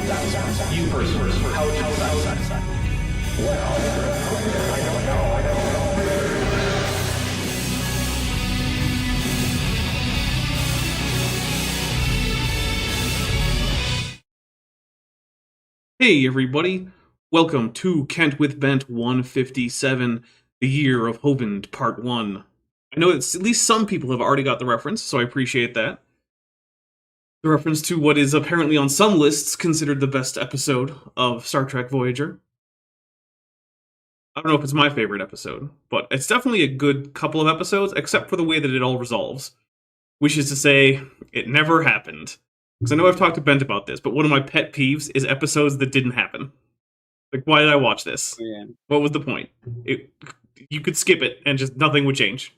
You person, how would you decide? Well, I don't know. Hey everybody, welcome to Kent with Bent 157, the year of Hovind Part 1. I know it's at least some people have already got the reference, so I appreciate that. The reference to what is apparently on some lists considered the best episode of Star Trek Voyager. I don't know if it's my favorite episode, but it's definitely a good couple of episodes, except for the way that it all resolves. Which is to say, it never happened. Because I know I've talked to Bent about this, but one of my pet peeves is episodes that didn't happen. Like, why did I watch this? Yeah. What was the point? You could skip it and just nothing would change.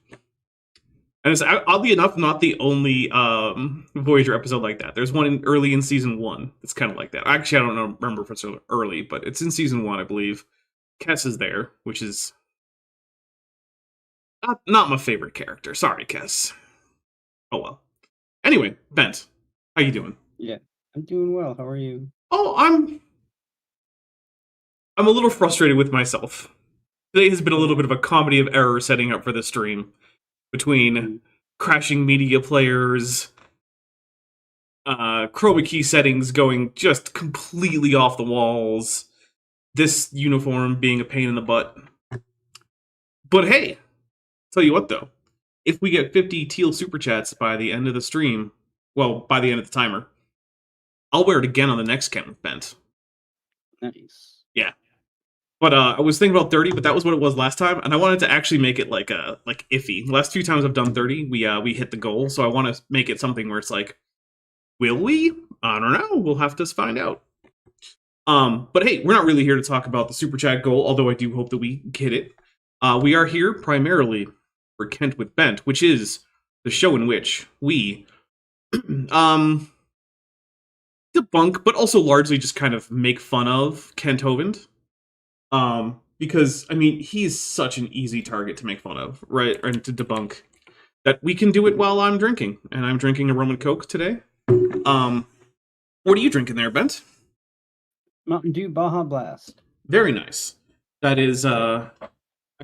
And it's oddly enough not the only Voyager episode like that. There's one early in season 1 that's kind of like that. Actually, I don't remember if it's early, but it's in season 1, I believe. Kess is there, which is not my favorite character. Sorry, Kess. Oh well. Anyway, Bent, how you doing? Yeah, I'm doing well. How are you? Oh, I'm a little frustrated with myself. Today has been a little bit of a comedy of errors setting up for this stream. Between crashing media players, chroma key settings going just completely off the walls, this uniform being a pain in the butt. But hey, tell you what though, if we get 50 teal super chats by the end of the stream, well, by the end of the timer, I'll wear it again on the next Kent with Bent. Nice. Yeah. But I was thinking about 30, but that was what it was last time, and I wanted to actually make it like iffy. The last few times I've done 30, we hit the goal, so I want to make it something where it's like, will we? I don't know. We'll have to find out. But hey, we're not really here to talk about the super chat goal, although I do hope that we hit it. We are here primarily for Kent with Bent, which is the show in which we debunk, but also largely just kind of make fun of Kent Hovind. Because, I mean, he's such an easy target to make fun of, right? And to debunk. That we can do it while I'm drinking. And I'm drinking a rum and coke today. What are you drinking there, Bent? Mountain Dew Baja Blast. Very nice. That is, I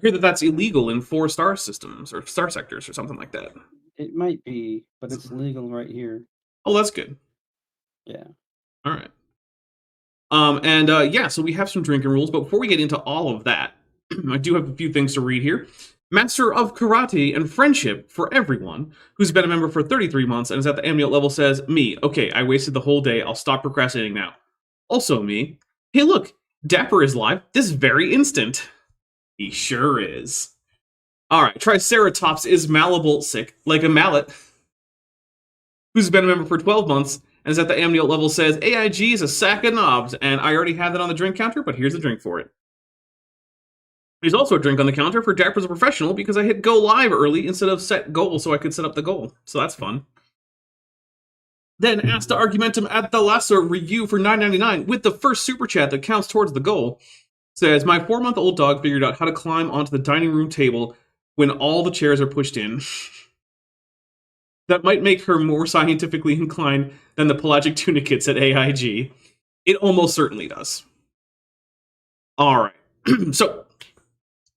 hear that that's illegal in 4-star systems, or star sectors, or something like that. It might be, but it's legal right here. Oh, that's good. Yeah. Alright. Yeah, so we have some drinking rules, but before we get into all of that, I do have a few things to read here. Master of Karate and Friendship for everyone who's been a member for 33 months and is at the amniote level says, me, okay, I wasted the whole day, I'll stop procrastinating now. Also me, hey look, Dapper is live this very instant. He sure is. Alright, Triceratops is malleable, sick, like a mallet, who's been a member for 12 months, and is at the amniote level says, AIG is a sack of knobs, and I already have that on the drink counter, but here's a drink for it. There's also a drink on the counter for Dapper's a Professional because I hit go live early instead of set goal so I could set up the goal. So that's fun. Then Asta Argumentum at the Lesser review for $9.99 with the first super chat that counts towards the goal. Says, my 4-month-old dog figured out how to climb onto the dining room table when all the chairs are pushed in. That might make her more scientifically inclined than the pelagic tunicates at AIG. It almost certainly does. Alright. So,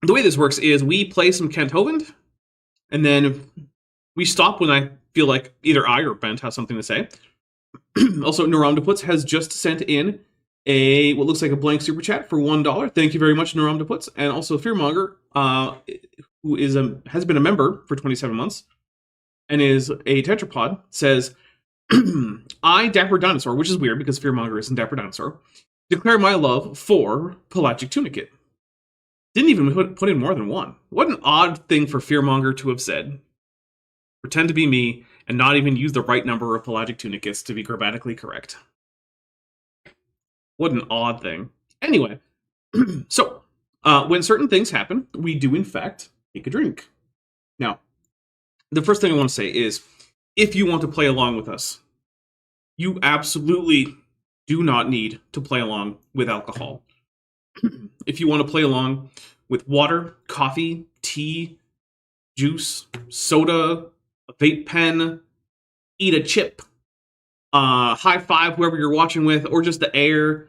the way this works is we play some Kent Hovind, and then we stop when I feel like either I or Bent has something to say. Also, Naramdaputs has just sent in what looks like a blank super chat for $1. Thank you very much, Naramdaputs. And also Fearmonger, who has been a member for 27 months, and is a tetrapod, says, I, Dapper Dinosaur, which is weird because Fearmonger isn't Dapper Dinosaur, declare my love for Pelagic Tunicate. Didn't even put in more than one. What an odd thing for Fearmonger to have said. Pretend to be me and not even use the right number of Pelagic Tunicates to be grammatically correct. What an odd thing. Anyway, so, when certain things happen, we do in fact take a drink. Now, the first thing I want to say is, if you want to play along with us, you absolutely do not need to play along with alcohol. If you want to play along with water, coffee, tea, juice, soda, a vape pen, eat a chip, High five whoever you're watching with, or just the air.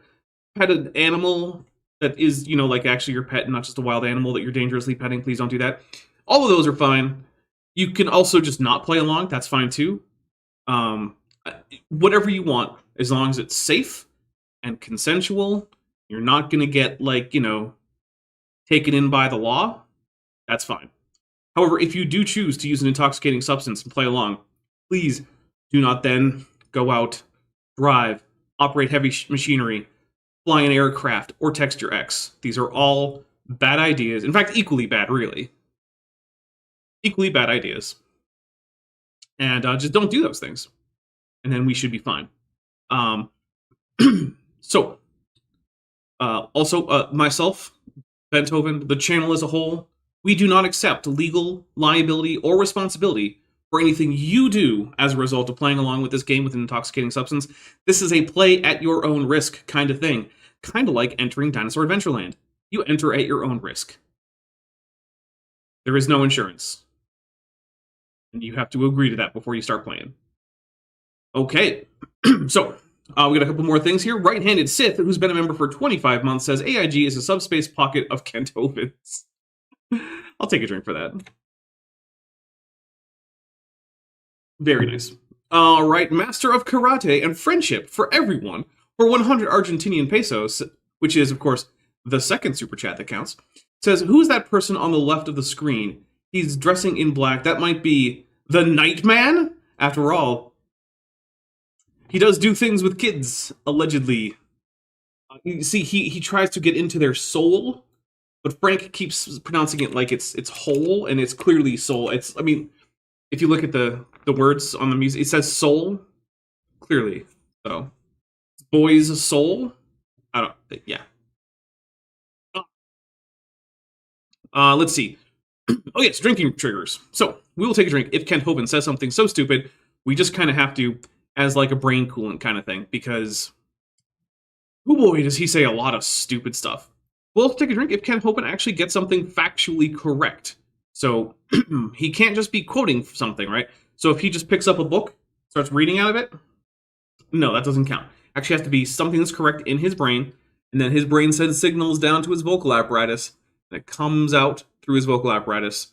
Pet an animal that is, like actually your pet, not just a wild animal that you're dangerously petting. Please don't do that. All of those are fine. You can also just not play along. That's fine too. Whatever you want, as long as it's safe and consensual. You're not going to get, taken in by the law. That's fine. However, if you do choose to use an intoxicating substance and play along, please do not then go out, drive, operate heavy machinery, fly an aircraft, or text your ex. These are all bad ideas. In fact, equally bad, really. Equally bad ideas. And just don't do those things. And then we should be fine. Also, myself, Hovind, the channel as a whole, we do not accept legal liability or responsibility for anything you do as a result of playing along with this game with an intoxicating substance. This is a play at your own risk kind of thing. Kind of like entering Dinosaur Adventureland. You enter at your own risk. There is no insurance. And you have to agree to that before you start playing. Okay, so we got a couple more things here. Right-handed Sith, who's been a member for 25 months, says AIG is a subspace pocket of Kent Hovind's. I'll take a drink for that. Very nice. All right, Master of Karate and Friendship for everyone for 100 Argentinian pesos, which is, of course, the second super chat that counts, says, who is that person on the left of the screen? He's dressing in black. That might be the Nightman? After all, he does do things with kids, allegedly. You see, he tries to get into their soul, but Frank keeps pronouncing it like it's whole, and it's clearly soul. If you look at the words on the music, it says soul, clearly. So, boy's soul? Yeah. Let's see. Oh yes, drinking triggers. So, we will take a drink if Kent Hovind says something so stupid, we just kind of have to, as like a brain coolant kind of thing, because, oh boy, does he say a lot of stupid stuff. We'll take a drink if Kent Hovind actually gets something factually correct. So, he can't just be quoting something, right? So if he just picks up a book, starts reading out of it, no, that doesn't count. Actually has to be something that's correct in his brain, and then his brain sends signals down to his vocal apparatus, and it comes out through his vocal apparatus.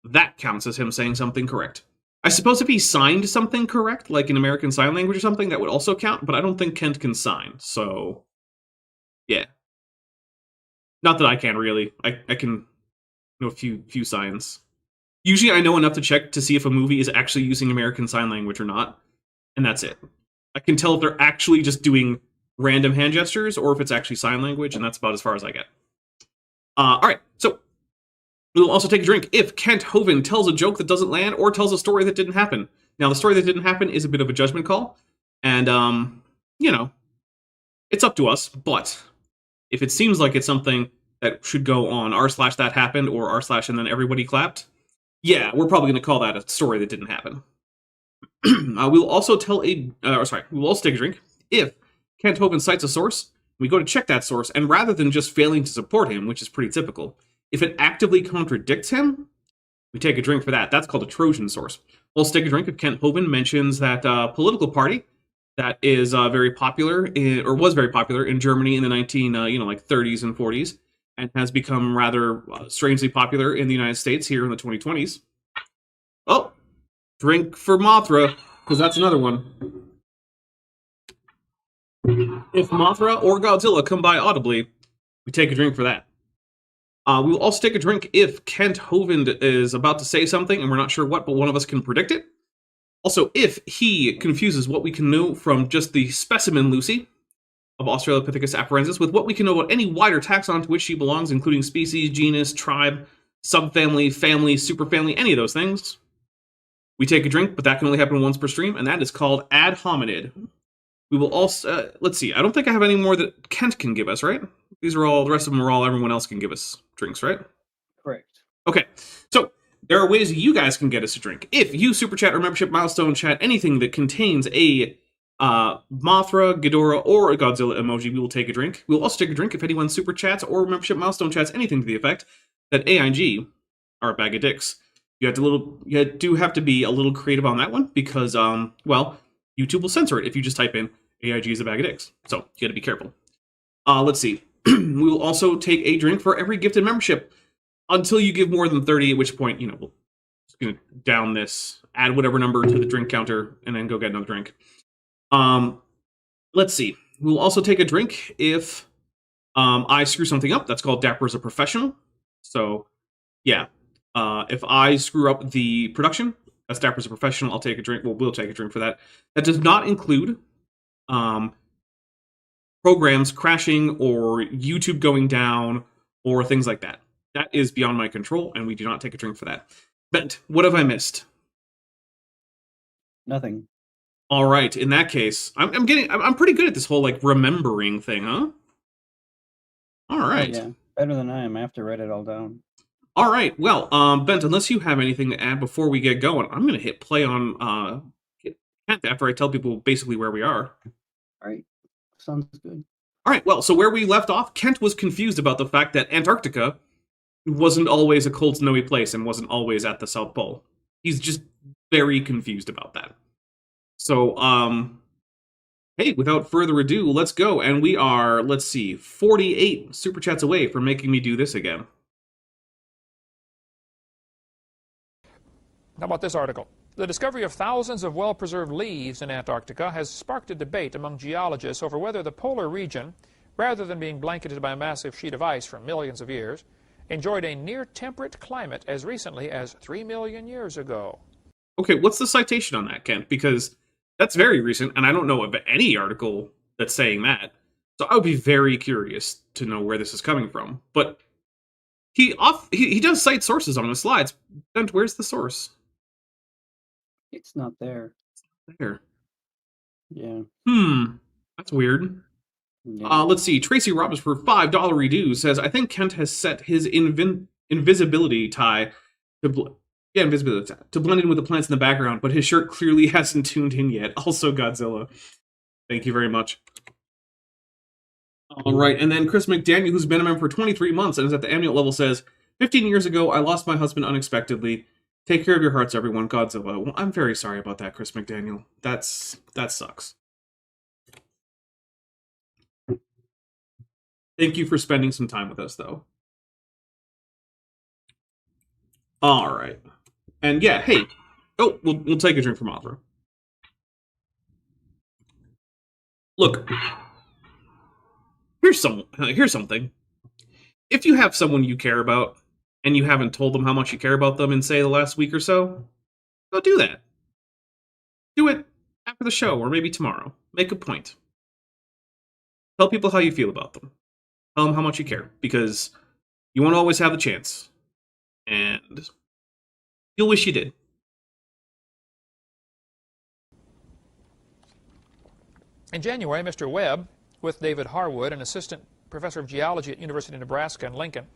That counts as him saying something correct. I suppose if he signed something correct, like in American Sign Language or something, that would also count, but I don't think Kent can sign, so yeah. Not that I can, really. I can know a few signs. Usually I know enough to check to see if a movie is actually using American Sign Language or not, and that's it. I can tell if they're actually just doing random hand gestures or if it's actually sign language, and that's about as far as I get. Alright, so we will also take a drink if Kent Hovind tells a joke that doesn't land or tells a story that didn't happen. Now, the story that didn't happen is a bit of a judgment call, and, it's up to us, but if it seems like it's something that should go on r/that happened or r/ and then everybody clapped, yeah, we're probably going to call that a story that didn't happen. We'll also we will also take a drink if Kent Hovind cites a source. We go to check that source, and rather than just failing to support him, which is pretty typical, if it actively contradicts him, we take a drink for that. That's called a Trojan source. We'll take a drink if Kent Hovind mentions that political party that is very popular, or was very popular in Germany in the 30s and 40s, and has become rather strangely popular in the United States here in the 2020s. Oh, drink for Mothra, because that's another one. If Mothra or Godzilla come by audibly, we take a drink for that. We will also take a drink if Kent Hovind is about to say something and we're not sure what, but one of us can predict it. Also, if he confuses what we can know from just the specimen Lucy of Australopithecus afarensis with what we can know about any wider taxon to which she belongs, including species, genus, tribe, subfamily, family, superfamily, any of those things, we take a drink, but that can only happen once per stream, and that is called ad hominid. We will also, let's see, I don't think I have any more that Kent can give us, right? These are all, the rest of them are all everyone else can give us drinks, right? Correct. Okay, so there are ways you guys can get us a drink. If you super chat or membership milestone chat anything that contains a Mothra, Ghidorah, or a Godzilla emoji, we will take a drink. We'll also take a drink if anyone super chats or membership milestone chats anything to the effect that AIG are a bag of dicks. You do have to be a little creative on that one because, well, YouTube will censor it if you just type in AIG is a bag of dicks. So you got to be careful. Let's see. We will also take a drink for every gifted membership until you give more than 30, at which point, we'll just gonna down this, add whatever number to the drink counter, and then go get another drink. Let's see. We'll also take a drink if I screw something up. That's called Dapper as a Professional. So, yeah. If I screw up the production, that's Dapper as a Professional. I'll take a drink. Well, we'll take a drink for that. That does not include programs crashing or YouTube going down or things like that. That is beyond my control, and we do not take a drink for that. Bent, what have I missed? Nothing. All right. In that case, I'm pretty good at this whole like remembering thing, huh? All right. Oh, yeah, better than I am. I have to write it all down. All right. Well, Bent, unless you have anything to add before we get going, I'm going to hit play on Kent after I tell people basically where we are. All right. Sounds good. All right. Well, so where we left off, Kent was confused about the fact that Antarctica wasn't always a cold, snowy place and wasn't always at the South Pole. He's just very confused about that. So, hey, without further ado, let's go. And we are, let's see, 48 super chats away from making me do this again. How about this article? The discovery of thousands of well-preserved leaves in Antarctica has sparked a debate among geologists over whether the polar region, rather than being blanketed by a massive sheet of ice for millions of years, enjoyed a near-temperate climate as recently as 3 million years ago. Okay, what's the citation on that, Kent? Because that's very recent, and I don't know of any article that's saying that. So I would be very curious to know where this is coming from. But he does cite sources on the slides. Bent, where's the source? It's not there. There. Yeah. That's weird. Yeah. Let's see. Tracy Robbins for $5 redo says, I think Kent has set his invisibility tie to invisibility tie to blend in with the plants in the background, but his shirt clearly hasn't tuned in yet. Also Godzilla. Thank you very much. All right, and then Chris McDaniel, who's been a member for 23 months and is at the amulet level, says, 15 years ago, I lost my husband unexpectedly. Take care of your hearts, everyone. Godzilla. Well, I'm very sorry about that, Chris McDaniel. That sucks. Thank you for spending some time with us, though. All right. And yeah, hey. Oh, we'll take a drink from Opera. Look. Here's something. If you have someone you care about, and you haven't told them how much you care about them in, say, the last week or so, go do that. Do it after the show, or maybe tomorrow. Make a point. Tell people how you feel about them. Tell them how much you care, because you won't always have the chance. And you'll wish you did. In January, Mr. Webb, with David Harwood, an assistant professor of geology at University of Nebraska in Lincoln,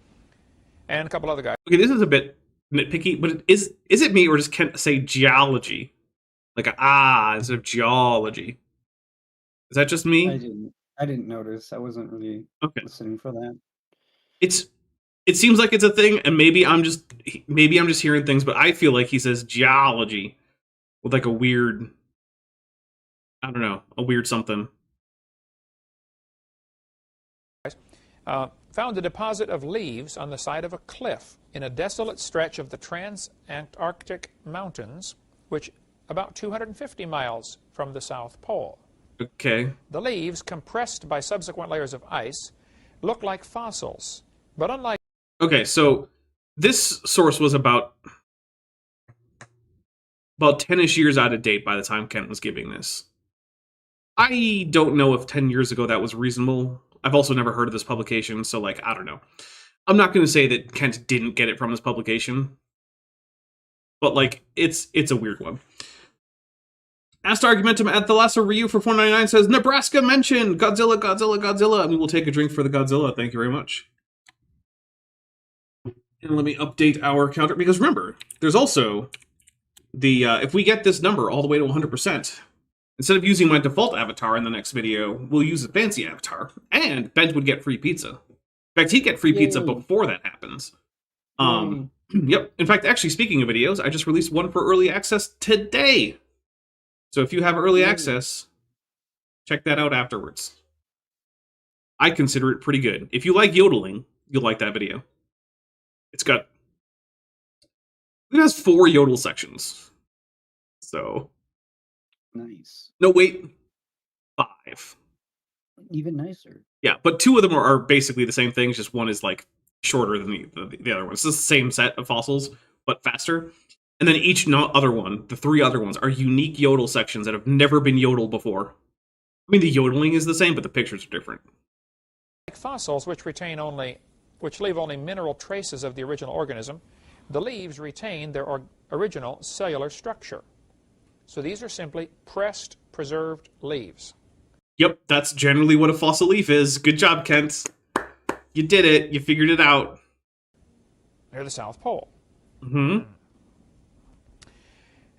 and a couple other guys. Okay, this is a bit nitpicky, but is it me, or does Kent say geology? Like instead of geology. Is that just me? I didn't notice. I wasn't really listening for that. It seems like it's a thing, and maybe I'm just hearing things, but I feel like he says geology with like a weird, I don't know, a weird something. Found a deposit of leaves on the side of a cliff in a desolate stretch of the Trans-Antarctic Mountains, which about 250 miles from the South Pole. Okay. The leaves, compressed by subsequent layers of ice, look like fossils, but unlike... Okay, so this source was about 10-ish years out of date by the time Kent was giving this. I don't know if 10 years ago that was reasonable. I've also never heard of this publication, so, like, I don't know. I'm not going to say that Kent didn't get it from this publication, but, like, it's a weird one. Asked Argumentum at the Lasso Ryu for $4.99 says, Nebraska mentioned! Godzilla, Godzilla, Godzilla! And we will take a drink for the Godzilla. Thank you very much. And let me update our counter, because remember, there's also the, if we get this number all the way to 100%, instead of using my default avatar in the next video, we'll use a fancy avatar, and Bent would get free pizza. In fact, he'd get free pizza before that happens. Yep. In fact, actually, speaking of videos, I just released one for early access today. So if you have early access, check that out afterwards. I consider it pretty good. If you like yodeling, you'll like that video. It has 4 yodel sections. So Nice. no, wait, 5. Even nicer. Yeah, but 2 of them are basically the same things. Just one is like shorter than the other one. It's the same set of fossils, but faster. And then each other one, the 3 other ones, are unique yodel sections that have never been yodeled before. I mean, the yodeling is the same, but the pictures are different. Like fossils, which leave only mineral traces of the original organism, the leaves retain their original cellular structure. So these are simply pressed, preserved leaves. Yep, that's generally what a fossil leaf is. Good job, Kent. You did it. You figured it out. Near the South Pole. Mm-hmm.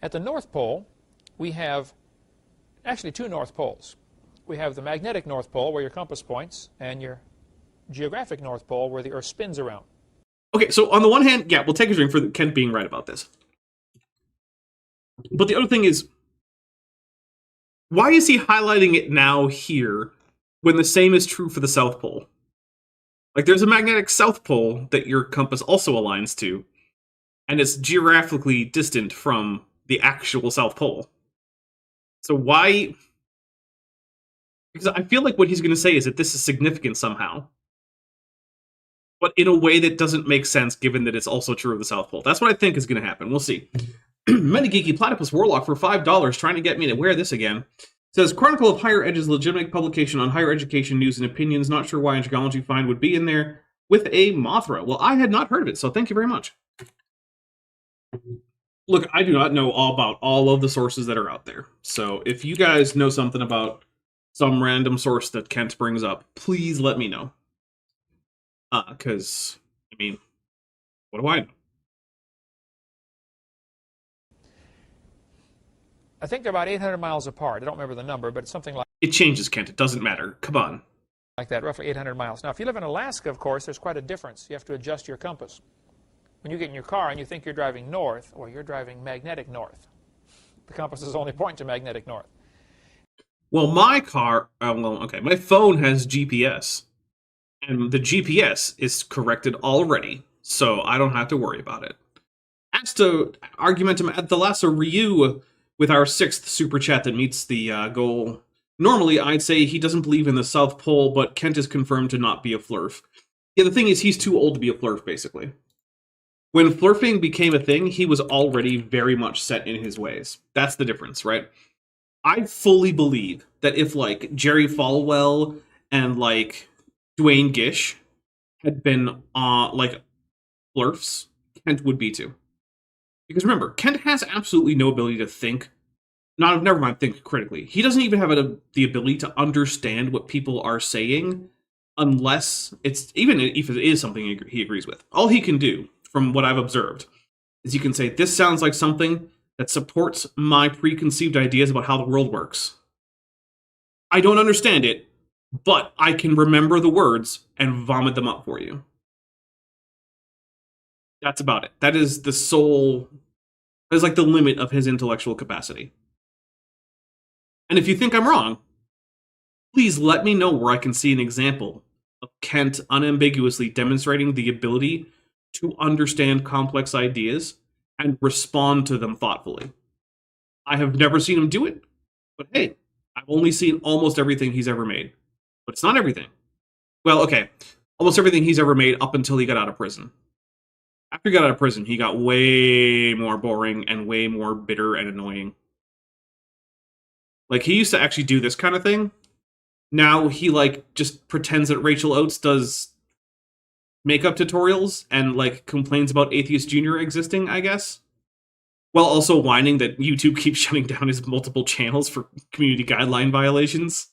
At the North Pole, we have actually 2 North Poles. We have the magnetic North Pole, where your compass points, and your geographic North Pole, where the Earth spins around. Okay, so on the one hand, yeah, we'll take a drink for Kent being right about this. But the other thing is, why is he highlighting it now here when the same is true for the South Pole? Like, there's a magnetic South Pole that your compass also aligns to, and it's geographically distant from the actual South Pole. So why... Because I feel like what he's going to say is that this is significant somehow. But in a way that doesn't make sense, given that it's also true of the South Pole. That's what I think is going to happen. We'll see. Metageeky Platypus Warlock for $5, trying to get me to wear this again. Says, Chronicle of Higher Edge's legitimate publication on higher education news and opinions. Not sure why Antigology Find would be in there with a Mothra. Well, I had not heard of it, so thank you very much. Look, I do not know all about all of the sources that are out there. So if you guys know something about some random source that Kent brings up, please let me know. Because, I mean, what do I know? I think they're about 800 miles apart. I don't remember the number, but it's something like... It changes, Kent. It doesn't matter. Come on. Like that, roughly 800 miles. Now, if you live in Alaska, of course, there's quite a difference. You have to adjust your compass. When you get in your car and you think you're driving north, well, you're driving magnetic north. The compasses only point to magnetic north. Well, my car... my phone has GPS. And the GPS is corrected already, so I don't have to worry about it. As to Argumentum ad Thalasso Ryu with our 6th super chat that meets the goal. Normally, I'd say he doesn't believe in the South Pole, but Kent is confirmed to not be a flurf. Yeah, the thing is, he's too old to be a flurf, basically. When flurfing became a thing, he was already very much set in his ways. That's the difference, right? I fully believe that if, like, Jerry Falwell and, like, Dwayne Gish had been, like, flurfs, Kent would be too. Because remember, Kent has absolutely no ability to think. Never mind, think critically. He doesn't even have the ability to understand what people are saying unless it's, even if it is something he agrees with. All he can do, from what I've observed, is he can say, this sounds like something that supports my preconceived ideas about how the world works. I don't understand it, but I can remember the words and vomit them up for you. That's about it. That is the sole... That is like the limit of his intellectual capacity. And if you think I'm wrong, please let me know where I can see an example of Kent unambiguously demonstrating the ability to understand complex ideas and respond to them thoughtfully. I have never seen him do it, but hey, I've only seen almost everything he's ever made. But it's not everything. Well, okay, almost everything he's ever made up until he got out of prison. After he got out of prison, he got way more boring and way more bitter and annoying. Like, he used to actually do this kind of thing. Now he, like, just pretends that Rachel Oates does makeup tutorials and, like, complains about Atheist Junior existing, I guess. While also whining that YouTube keeps shutting down his multiple channels for community guideline violations.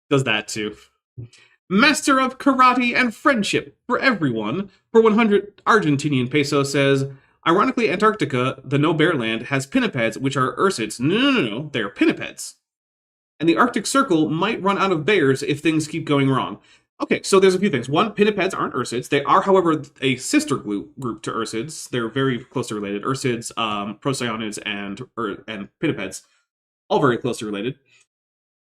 Does that too. Master of Karate and Friendship for Everyone for 100 Argentinian peso says, ironically, Antarctica, the no bear land, has pinnipeds, which are ursids. No, they're pinnipeds. And the Arctic Circle might run out of bears if things keep going wrong. Okay, so there's a few things. One, pinnipeds aren't ursids. They are, however, a sister group to ursids. They're very closely related. Ursids, procyonids, and pinnipeds all very closely related.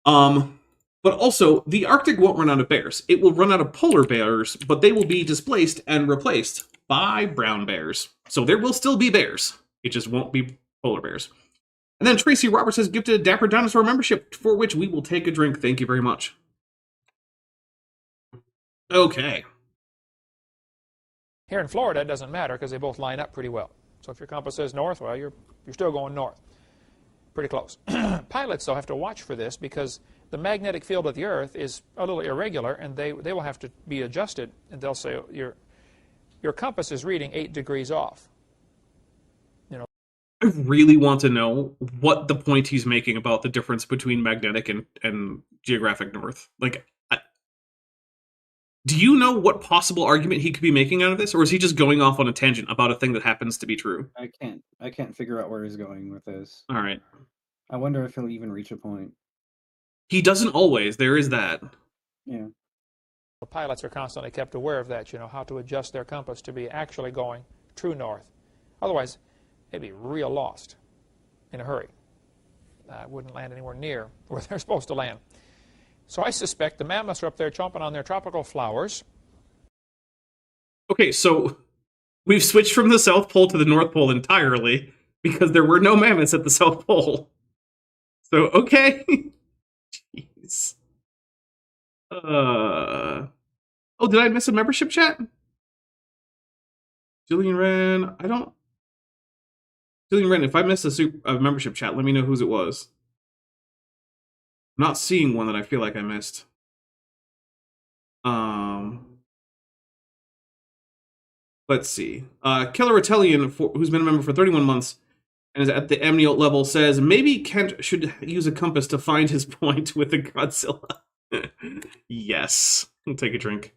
But also, the Arctic won't run out of bears. It will run out of polar bears, but they will be displaced and replaced by brown bears. So there will still be bears. It just won't be polar bears. And then Tracy Roberts has gifted a Dapper Dinosaur membership, for which we will take a drink. Thank you very much. Okay. Here in Florida, it doesn't matter because they both line up pretty well. So if your compass says north, well, you're still going north. Pretty close. Pilots, though, have to watch for this because the magnetic field of the Earth is a little irregular, and they will have to be adjusted, and they'll say your compass is reading 8 degrees off. You know. I really want to know what the point he's making about the difference between magnetic and geographic north. Like, do you know what possible argument he could be making out of this, or is he just going off on a tangent about a thing that happens to be true? I can't figure out where he's going with this. All right. I wonder if he'll even reach a point. He doesn't always. There is that. Yeah. Pilots are constantly kept aware of that, how to adjust their compass to be actually going true north. Otherwise, they'd be real lost in a hurry. Wouldn't land anywhere near where they're supposed to land. So I suspect the mammoths are up there chomping on their tropical flowers. Okay, so we've switched from the South Pole to the North Pole entirely because there were no mammoths at the South Pole. So, okay. Jeez. Oh, did I miss a membership chat? Julian Wren, Julian Wren, if I missed a membership chat, let me know whose it was. I'm not seeing one that I feel like I missed. Let's see. Killer Italian, who's been a member for 31 months and is at the amniote level, says maybe Kent should use a compass to find his point with the Godzilla. Yes. I'll take a drink.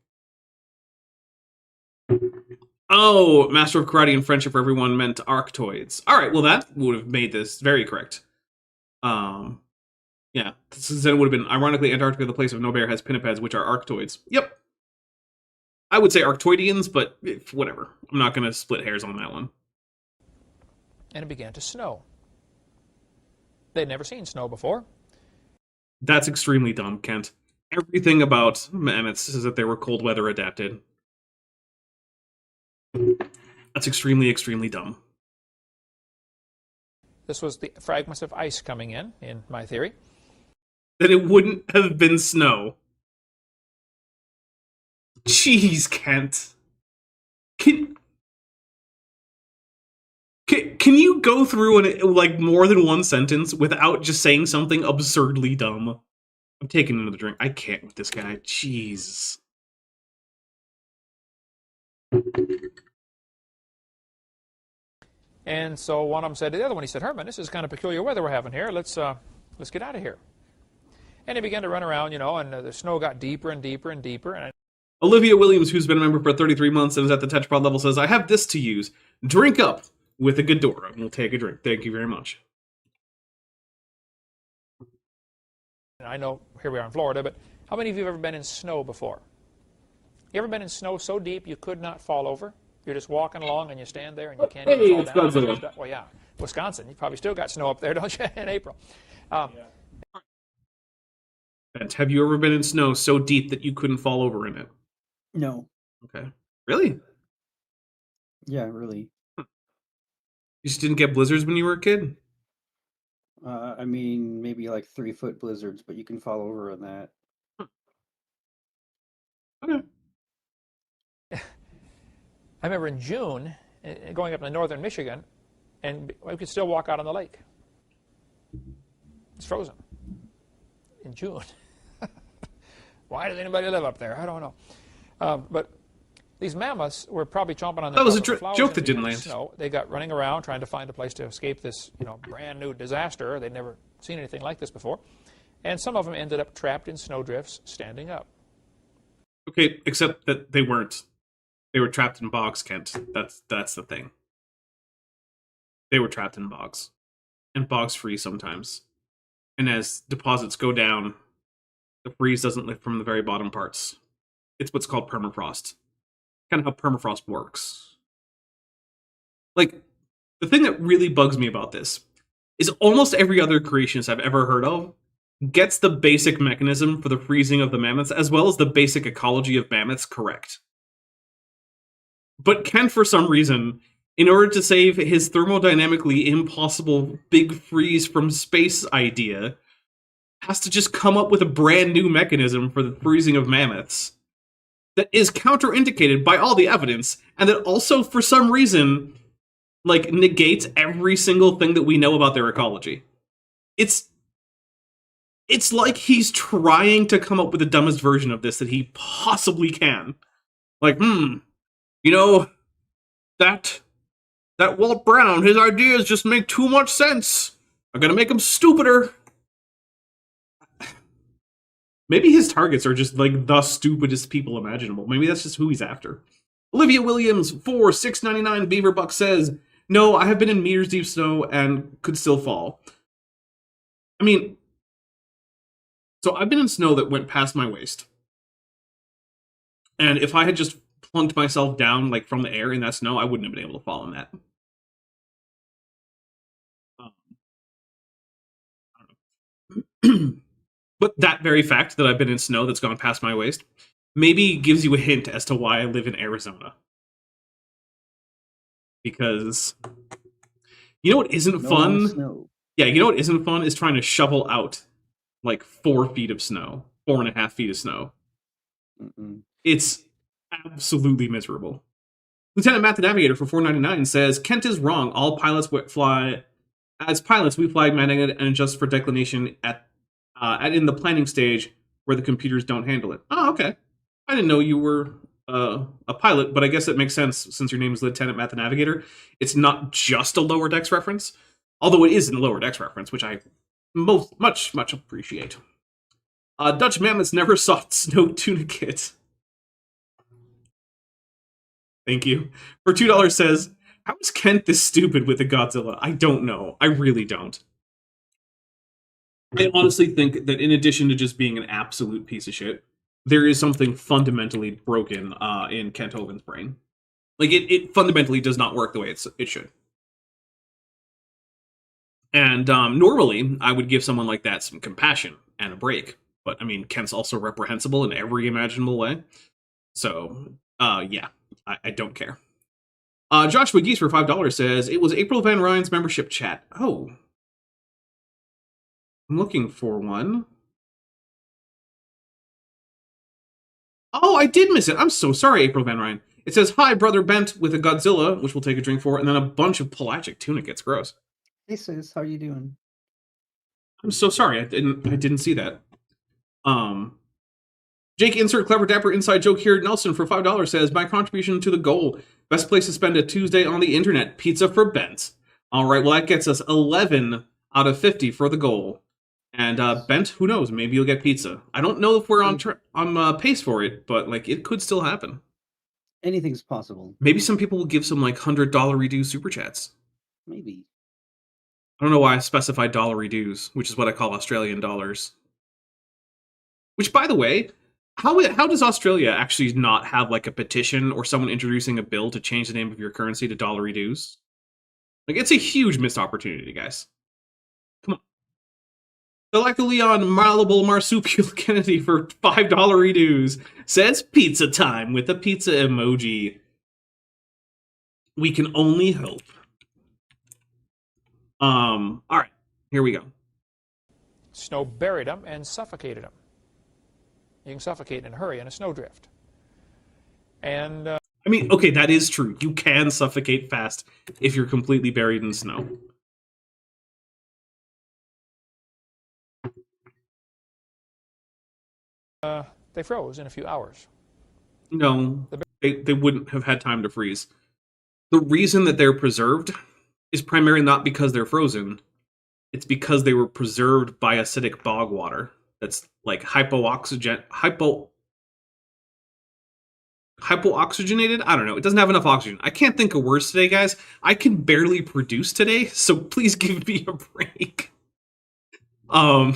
Oh, Master of Karate and Friendship for Everyone meant Arctoids. All right, well, that would have made this very correct. Yeah, then it would have been, ironically, Antarctica, the place of no bear, has pinnipeds, which are Arctoids. Yep. I would say Arctoidians, but whatever. I'm not going to split hairs on that one. And it began to snow. They'd never seen snow before. That's extremely dumb, Kent. Everything about mammoths is that they were cold weather adapted. That's extremely, extremely dumb. This was the fragments of ice coming in my theory. That it wouldn't have been snow. Jeez, Kent. Can you go through like more than one sentence without just saying something absurdly dumb? I'm taking another drink. I can't with this guy. Jeez. And so one of them said to the other one, he said, Herman, this is kind of peculiar weather we're having here. Let's get out of here. And he began to run around, and the snow got deeper and deeper and deeper. And Olivia Williams, who's been a member for 33 months and is at the Tetrapod level, says, I have this to use. Drink up with a Ghidorah. And we'll take a drink. Thank you very much. I know here we are in Florida, but how many of you have ever been in snow before? You ever been in snow so deep you could not fall over? You're just walking along and you stand there and you can't even fall down. Well, yeah, Wisconsin, you probably still got snow up there, don't you, in April? Have you ever been in snow so deep that you couldn't fall over in it? No. Okay. Really? Yeah, really. You just didn't get blizzards when you were a kid? I mean, maybe like 3-foot blizzards, but you can fall over on that. Okay. I remember in June, going up to northern Michigan, and we could still walk out on the lake. It's frozen in June. Why does anybody live up there? I don't know. But these mammoths were probably chomping on the That was a flowers joke that didn't land. Snow. They got running around trying to find a place to escape this, brand new disaster. They'd never seen anything like this before. And some of them ended up trapped in snowdrifts, standing up. Okay, except that they weren't. They were trapped in bogs, Kent. That's the thing. They were trapped in bogs. And bogs freeze sometimes. And as deposits go down, the freeze doesn't lift from the very bottom parts. It's what's called permafrost. Kind of how permafrost works. Like, the thing that really bugs me about this is almost every other creationist I've ever heard of gets the basic mechanism for the freezing of the mammoths, as well as the basic ecology of mammoths, correct. But Kent, for some reason, in order to save his thermodynamically impossible big freeze from space idea, has to just come up with a brand new mechanism for the freezing of mammoths that is counterindicated by all the evidence, and that also, for some reason, like, negates every single thing that we know about their ecology. It's like he's trying to come up with the dumbest version of this that he possibly can. Like, you know, that Walt Brown, his ideas just make too much sense. I'm gonna make him stupider. Maybe his targets are just, like, the stupidest people imaginable. Maybe that's just who he's after. Olivia Williams, for $6.99 Beaverbuck says, no, I have been in meters deep snow and could still fall. I mean, so I've been in snow that went past my waist. And if I had just plunked myself down, like, from the air in that snow, I wouldn't have been able to fall in that. I don't know. But that very fact that I've been in snow that's gone past my waist maybe gives you a hint as to why I live in Arizona. Because you know what isn't fun? Snow. Yeah, you know what isn't fun is trying to shovel out like 4 feet of snow, 4.5 feet of snow. It's absolutely miserable. Lieutenant Matt the Navigator for $4.99 says, Kent is wrong. All pilots fly. As pilots, we fly magnetic and adjust for declination at in the planning stage where the computers don't handle it. Oh, okay. I didn't know you were a pilot, but I guess it makes sense since your name is Lieutenant Matt the Navigator. It's not just a Lower Decks reference, although it is a Lower Decks reference, which I much appreciate. Dutch Mammoths never saw snow tunicate. Thank you. For $2 says, how is Kent this stupid with the Godzilla? I don't know. I really don't. I honestly think that in addition to just being an absolute piece of shit, there is something fundamentally broken in Kent Hovind's brain. Like, it fundamentally does not work the way it should. And normally, I would give someone like that some compassion and a break. But, I mean, Kent's also reprehensible in every imaginable way. So, yeah, I don't care. Joshua Geese for $5 says, it was April Van Ryan's membership chat. Oh. I'm looking for one. Oh, I did miss it. I'm so sorry, April Van Ryan. It says, hi, Brother Bent with a Godzilla, which we'll take a drink for, and then a bunch of pelagic tunicates. Gross. Hey, sis, how you doing? I'm so sorry. I didn't see that. Jake, insert clever dapper inside joke here. Nelson for $5 says, my contribution to the goal. Best place to spend a Tuesday on the internet. Pizza for Bent. All right, well, that gets us 11 out of 50 for the goal. And Bent, who knows? Maybe you'll get pizza. I don't know if we're on pace for it, but like it could still happen. Anything's possible. Maybe some people will give some like $100 reduce super chats. Maybe. I don't know why I specified dollar reduce, which is what I call Australian dollars. Which, by the way, how does Australia actually not have like a petition or someone introducing a bill to change the name of your currency to dollar reduce? Like, it's a huge missed opportunity, guys. Come on. Galactic Leon Malleable Marsupial Kennedy for $5 reduce says pizza time with a pizza emoji. We can only hope. All right, here we go. Snow buried them and suffocated them. You can suffocate in a hurry in a snowdrift. And I mean, okay, that is true. You can suffocate fast if you're completely buried in snow. they froze in a few hours. No, they wouldn't have had time to freeze. The reason that they're preserved is primarily not because they're frozen. It's because they were preserved by acidic bog water that's like hypooxygenated. I don't know. It doesn't have enough oxygen. I can't think of words today, guys. I can barely produce today, so please give me a break. I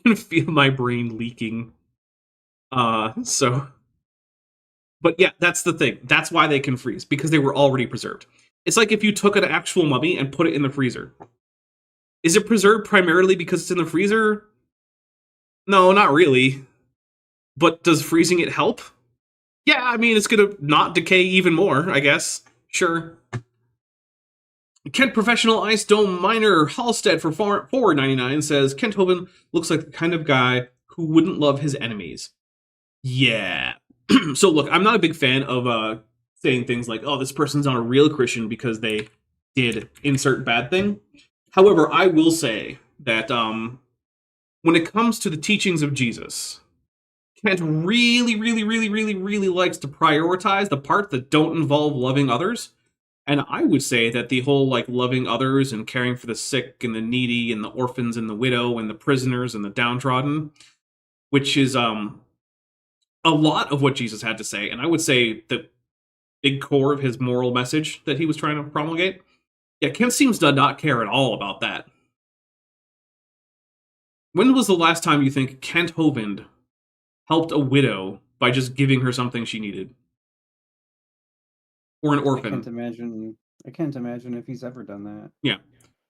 can feel my brain leaking. But yeah, that's the thing. That's why they can freeze, because they were already preserved. It's like if you took an actual mummy and put it in the freezer. Is it preserved primarily because it's in the freezer? No, not really. But does freezing it help? Yeah, I mean, it's gonna not decay even more, I guess. Sure. Kent Professional Ice Dome Miner Halstead for $4.99 says, Kent Hovind looks like the kind of guy who wouldn't love his enemies. Yeah. So look, I'm not a big fan of saying things like, oh, this person's not a real Christian because they did insert bad thing. However, I will say that when it comes to the teachings of Jesus, Kent really, really, really, really, really likes to prioritize the parts that don't involve loving others. And I would say that the whole like loving others and caring for the sick and the needy and the orphans and the widow and the prisoners and the downtrodden, which is a lot of what Jesus had to say. And I would say the big core of his moral message that he was trying to promulgate. Yeah, Kent seems to not care at all about that. When was the last time you think Kent Hovind helped a widow by just giving her something she needed? Or an orphan? I can't imagine if he's ever done that. Yeah.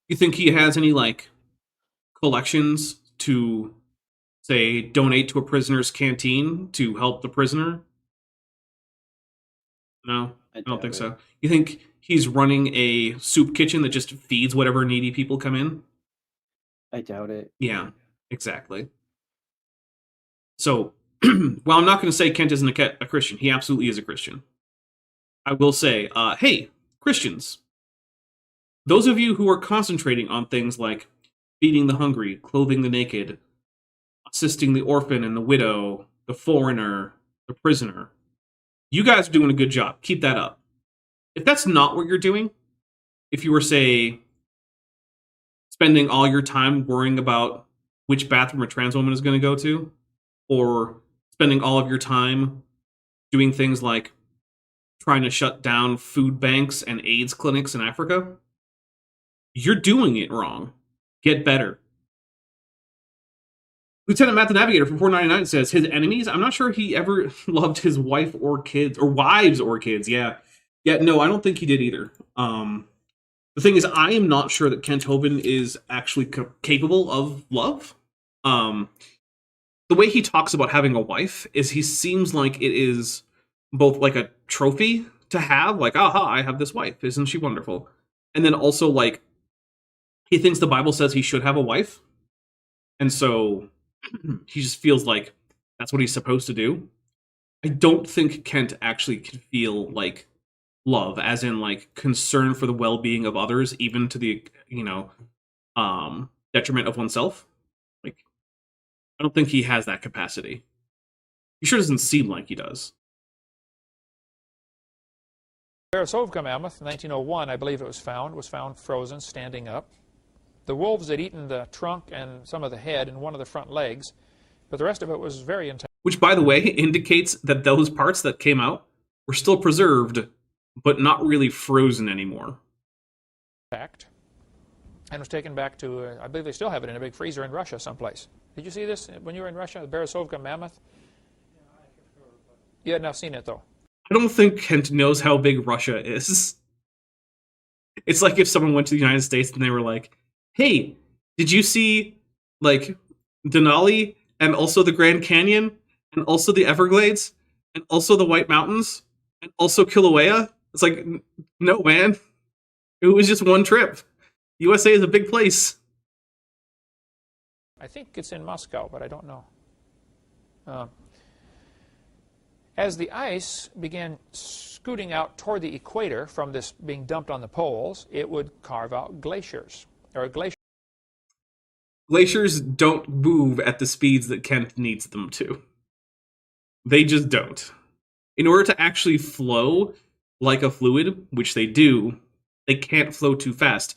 You think he has any, like, collections to, say, donate to a prisoner's canteen to help the prisoner? No, I don't think so. You think he's running a soup kitchen that just feeds whatever needy people come in? I doubt it. Yeah, exactly. So, while I'm not going to say Kent isn't a Christian, he absolutely is a Christian. I will say, hey, Christians, those of you who are concentrating on things like feeding the hungry, clothing the naked, assisting the orphan and the widow, the foreigner, the prisoner, you guys are doing a good job. Keep that up. If that's not what you're doing, if you were, say, spending all your time worrying about which bathroom a trans woman is going to go to, or spending all of your time doing things like trying to shut down food banks and AIDS clinics in Africa, you're doing it wrong. Get better. Lieutenant Matt the Navigator from $4.99 says, his enemies? I'm not sure he ever loved his wife or kids, or wives or kids, yeah. Yeah, no, I don't think he did either. The thing is, I am not sure that Kent Hovind is actually capable of love. The way he talks about having a wife is he seems like it is both like a trophy to have, like, aha, I have this wife, isn't she wonderful? And then also, like, he thinks the Bible says he should have a wife. And so he just feels like that's what he's supposed to do. I don't think Kent actually can feel, like, love, as in, like, concern for the well-being of others, even to the, detriment of oneself. Like, I don't think he has that capacity. He sure doesn't seem like he does. Beresovka mammoth, 1901, I believe it was found frozen, standing up. The wolves had eaten the trunk and some of the head and one of the front legs, but the rest of it was very intact. Which, by the way, indicates that those parts that came out were still preserved, but not really frozen anymore. And was taken back to, I believe they still have it in a big freezer in Russia someplace. Did you see this when you were in Russia, the Beresovka mammoth? You had not seen it, though. I don't think Kent knows how big Russia is. It's like if someone went to the United States and they were like, hey, did you see, like, Denali and also the Grand Canyon and also the Everglades and also the White Mountains and also Kilauea? It's like, no, man. It was just one trip. USA is a big place. I think it's in Moscow, but I don't know. As the ice began scooting out toward the equator from this being dumped on the poles, it would carve out glaciers. Glaciers don't move at the speeds that Kent needs them to. They just don't. In order to actually flow like a fluid, which they do, they can't flow too fast,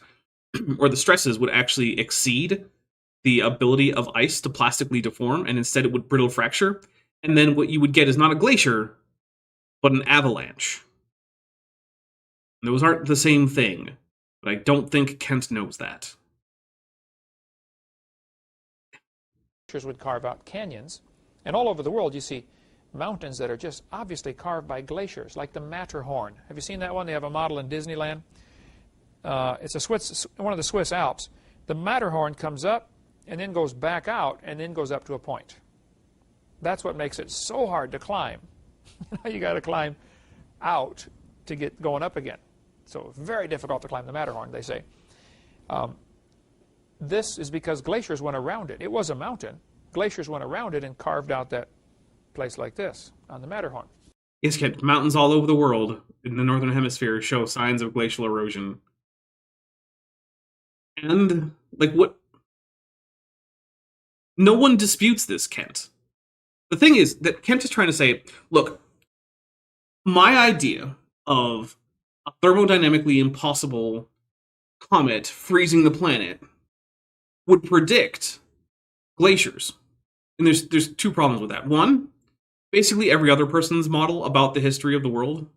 or the stresses would actually exceed the ability of ice to plastically deform, and instead it would brittle fracture. And then what you would get is not a glacier, but an avalanche. And those aren't the same thing, but I don't think Kent knows that. Glaciers would carve out canyons, and all over the world you see mountains that are just obviously carved by glaciers, like the Matterhorn. Have you seen that one? They have a model in Disneyland. It's one of the Swiss Alps, The Matterhorn comes up and then goes back out and then goes up to a point. That's what makes it so hard to climb. You got to climb out to get going up again. So very difficult to climb the Matterhorn, they say. This is because glaciers went around it. It was a mountain. Glaciers went around it and carved out that place like this on the Matterhorn. Yes, Kent, mountains all over the world in the northern hemisphere show signs of glacial erosion. And, like, what? No one disputes this, Kent. The thing is that Kent is trying to say, look, my idea of a thermodynamically impossible comet freezing the planet would predict glaciers. And there's two problems with that. One, basically every other person's model about the history of the world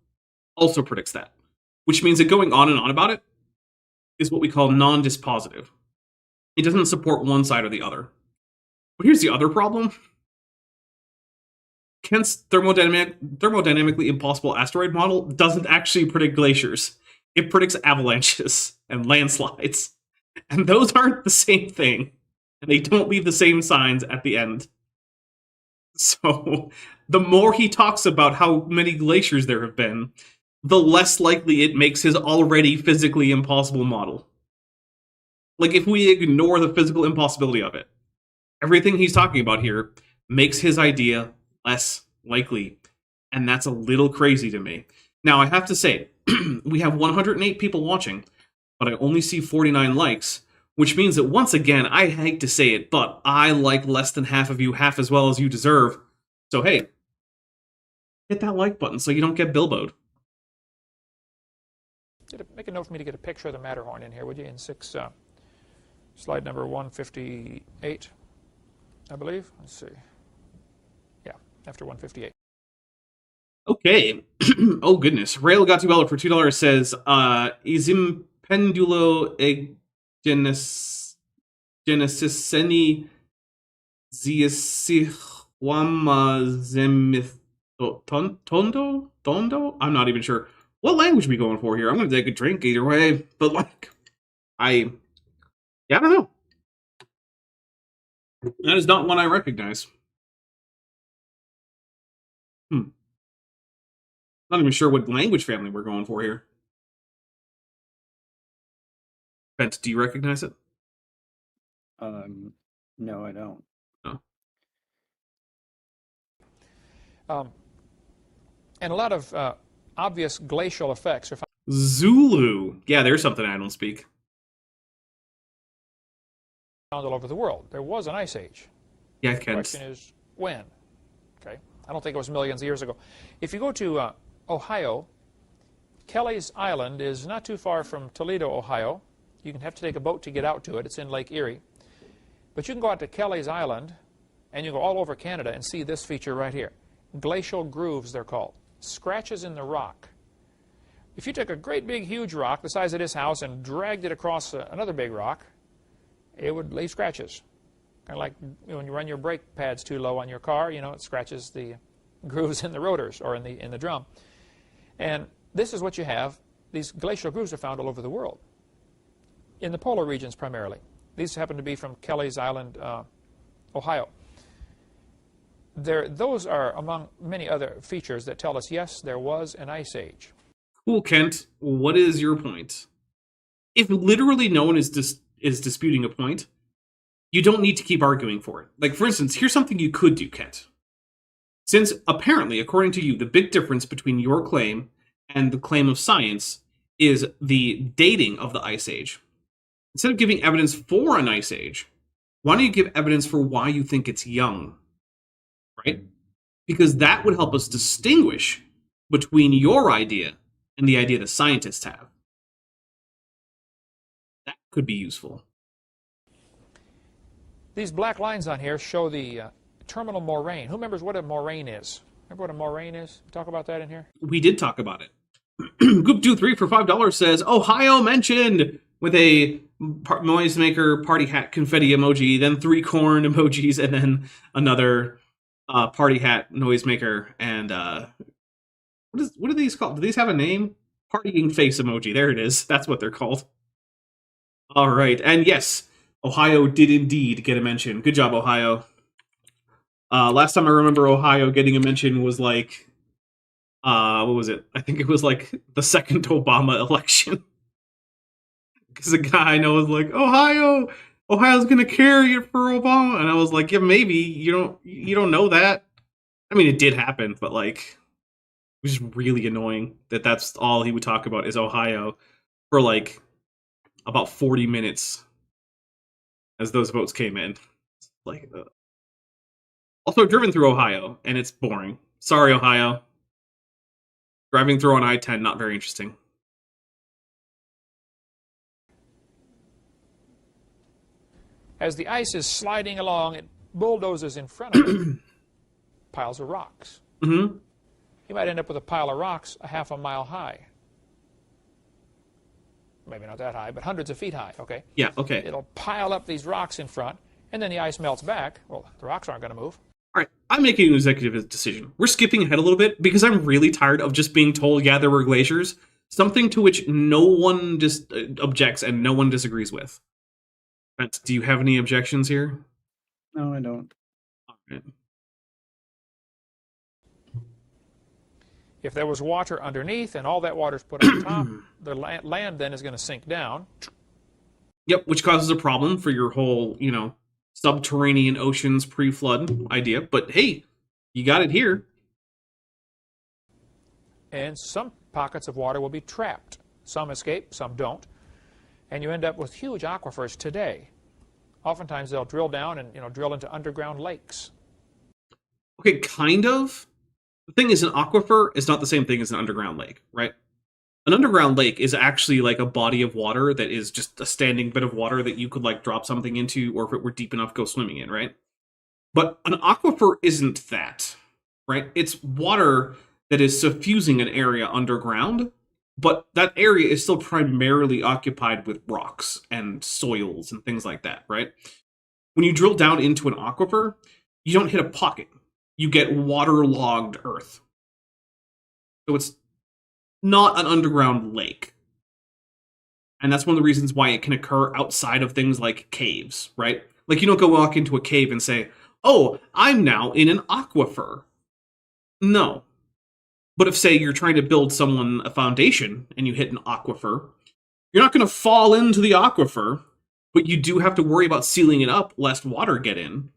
also predicts that, which means that going on and on about it is what we call non-dispositive. It doesn't support one side or the other. But here's the other problem. Kent's thermodynamically impossible asteroid model doesn't actually predict glaciers. It predicts avalanches and landslides. And those aren't the same thing. And they don't leave the same signs at the end. So, the more he talks about how many glaciers there have been, the less likely it makes his already physically impossible model. Like, if we ignore the physical impossibility of it, everything he's talking about here makes his idea less likely. And that's a little crazy to me. Now, I have to say, we have 108 people watching, but I only see 49 likes, which means that once again, I hate to say it, but I like less than half of you half as well as you deserve. So hey, hit that like button so you don't get bilboed. Make a note for me to get a picture of the Matterhorn in here, would you? In slide number 158, I believe. Let's see. Yeah, after 158. Okay. Oh goodness. Rail got to for $2 says, Isim pendulo genesiseni ziasihuama zemith tondo? I'm not even sure what language we going for here. I'm gonna take a drink either way, but like I don't know. That is not one I recognize. Not even sure what language family we're going for here. Bent, do you recognize it? No, I don't. Oh. And a lot of obvious glacial effects are found Zulu. Yeah, there's something I don't speak. all over the world. There was an ice age. Yeah, The question is, when? Okay, I don't think it was millions of years ago. If you go to Ohio, Kelly's Island is not too far from Toledo, Ohio. You can have to take a boat to get out to it. It's in Lake Erie. But you can go out to Kelly's Island, and you go all over Canada and see this feature right here. Glacial grooves, they're called. Scratches in the rock. If you took a great big huge rock the size of this house and dragged it across another big rock, it would leave scratches. Kind of like when you run your brake pads too low on your car, you know, it scratches the grooves in the rotors or in the drum. And this is what you have. These glacial grooves are found all over the world, in the polar regions primarily. These happen to be from Kelly's Island, Ohio. Those are among many other features that tell us, yes, there was an ice age. Cool, Kent. What is your point? If literally no one is disputing a point, you don't need to keep arguing for it. Like, for instance, here's something you could do, Kent. Since, apparently, according to you, the big difference between your claim and the claim of science is the dating of the Ice Age. Instead of giving evidence for an Ice Age, why don't you give evidence for why you think it's young? Right? Because that would help us distinguish between your idea and the idea the scientists have. That could be useful. These black lines on here show the terminal moraine. Who remembers what a moraine is? Remember what a moraine is? Talk about that in here? We did talk about it. Goop23 for $5 says, Ohio mentioned, with a noisemaker party hat confetti emoji, then 3 corn emojis, and then another party hat noisemaker, and what are these called? Do these have a name? Partying face emoji. There it is. That's what they're called. All right. And yes, Ohio did indeed get a mention. Good job, Ohio. Last time I remember Ohio getting a mention was like, what was it? I think it was like the second Obama election. Because a guy I know was like, Ohio's gonna carry it for Obama, and I was like, yeah, maybe you don't know that. I mean, it did happen, but like, it was just really annoying that that's all he would talk about is Ohio for like about 40 minutes as those votes came in. Like, also driven through Ohio, and it's boring. Sorry, Ohio. Driving through on I-10, not very interesting. As the ice is sliding along, it bulldozes in front of it piles of rocks. Mm-hmm. You might end up with a pile of rocks a half a mile high. Maybe not that high, but hundreds of feet high, okay? Yeah, okay. It'll pile up these rocks in front, and then the ice melts back. Well, the rocks aren't going to move. All right, I'm making an executive decision. We're skipping ahead a little bit because I'm really tired of just being told, yeah, there were glaciers, something to which no one just objects and no one disagrees with. Brent, do you have any objections here? No, I don't. All right. If there was water underneath and all that water's put on top, the land then is going to sink down. Yep, which causes a problem for your whole, subterranean oceans pre-flood idea. But hey, you got it here. And some pockets of water will be trapped. Some escape, some don't. And you end up with huge aquifers today. Oftentimes they'll drill down and drill into underground lakes. Okay, kind of. The thing is, an aquifer is not the same thing as an underground lake, right? An underground lake is actually like a body of water that is just a standing bit of water that you could like drop something into, or if it were deep enough, go swimming in, right? But an aquifer isn't that, right? It's water that is suffusing an area underground, but that area is still primarily occupied with rocks and soils and things like that, right? When you drill down into an aquifer, you don't hit a pocket. You get waterlogged earth. So it's not an underground lake. And that's one of the reasons why it can occur outside of things like caves, right? Like you don't go walk into a cave and say, oh, I'm now in an aquifer. No. But if, say, you're trying to build someone a foundation and you hit an aquifer, you're not going to fall into the aquifer, but you do have to worry about sealing it up lest water get in.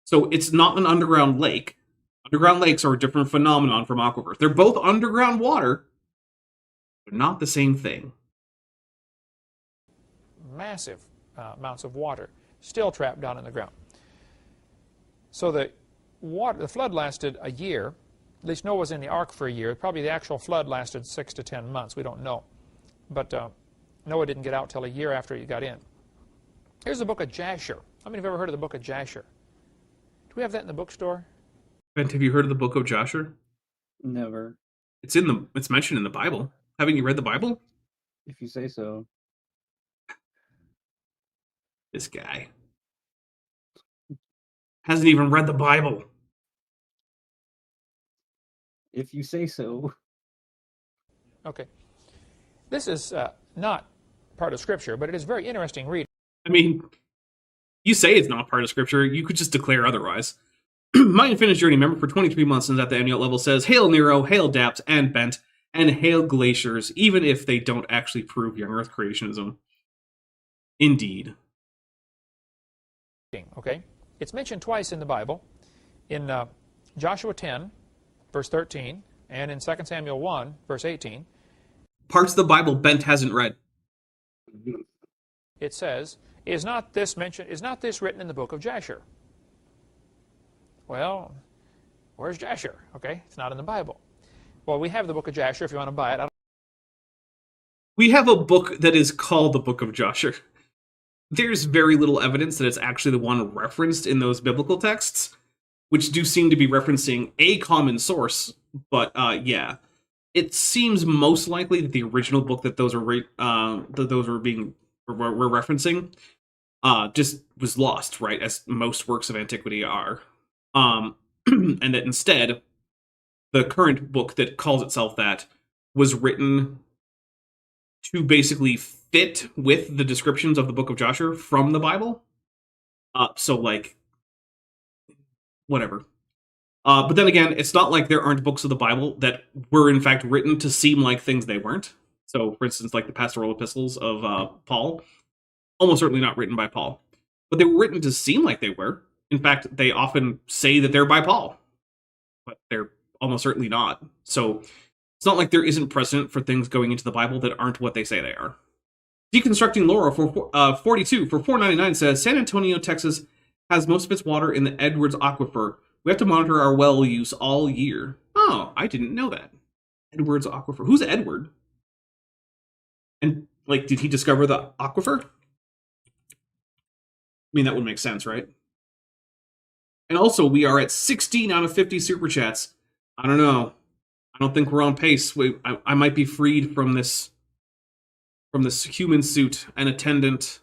So it's not an underground lake. Underground lakes are a different phenomenon from aquifers. They're both underground water, but not the same thing. Massive amounts of water still trapped down in the ground. So the flood lasted a year. At least Noah was in the ark for a year. Probably the actual flood lasted 6 to 10 months. We don't know. But Noah didn't get out till a year after he got in. Here's the book of Jasher. How many have ever heard of the book of Jasher? Do we have that in the bookstore? Bent, have you heard of the book of Jasher? Never. It's mentioned in the Bible. Haven't you read the Bible? If you say so. This guy hasn't even read the Bible. If you say so. Okay. This is not part of Scripture, but it is very interesting reading. I mean, you say it's not part of Scripture, you could just declare otherwise. My Infinite Journey member for 23 months and at the annual level says, Hail Nero, Hail Daps, and Bent, and Hail Glaciers, even if they don't actually prove young Earth creationism. Indeed. Okay? It's mentioned twice in the Bible, in Joshua 10, verse 13, and in 2 Samuel 1, verse 18. Parts of the Bible Bent hasn't read. It says, is not this written in the book of Jasher? Well, where's Jasher? Okay, it's not in the Bible. Well, we have the book of Jasher if you want to buy it. We have a book that is called the Book of Jasher. There's very little evidence that it's actually the one referenced in those biblical texts, which do seem to be referencing a common source, but yeah. It seems most likely that the original book that those were referencing just was lost, right, as most works of antiquity are. And that instead, the current book that calls itself that was written to basically fit with the descriptions of the book of Joshua from the Bible. So, like, whatever. But then again, it's not like there aren't books of the Bible that were in fact written to seem like things they weren't. So, for instance, like the pastoral epistles of Paul, almost certainly not written by Paul. But they were written to seem like they were. In fact, they often say that they're by Paul. But they're almost certainly not. So, it's not like there isn't precedent for things going into the Bible that aren't what they say they are. Deconstructing Laura for 42 for $4.99 says, San Antonio, Texas has most of its water in the Edwards Aquifer. We have to monitor our well use all year. Oh, I didn't know that. Edwards Aquifer. Who's Edward? And, like, did he discover the aquifer? I mean, that would make sense, right? And also, we are at 16 out of 50 super chats. I don't know. I don't think we're on pace. I might be freed from this human suit and attendant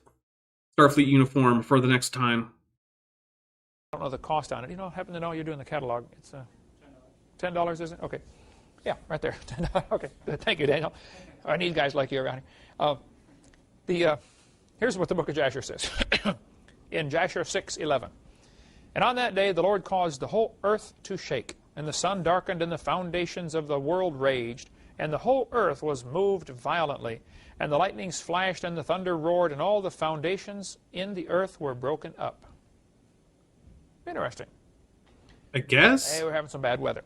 Starfleet uniform for the next time. I don't know the cost on it. You know, I happen to know you're doing the catalog. It's $10, is it? Okay. Yeah, right there. $10. Okay. Thank you, Daniel. I need guys like you around here. Here's what the book of Jasher says. In Jasher 6:11. And on that day the Lord caused the whole earth to shake, and the sun darkened, and the foundations of the world raged, and the whole earth was moved violently, and the lightnings flashed, and the thunder roared, and all the foundations in the earth were broken up. Interesting. I guess. Hey, we're having some bad weather.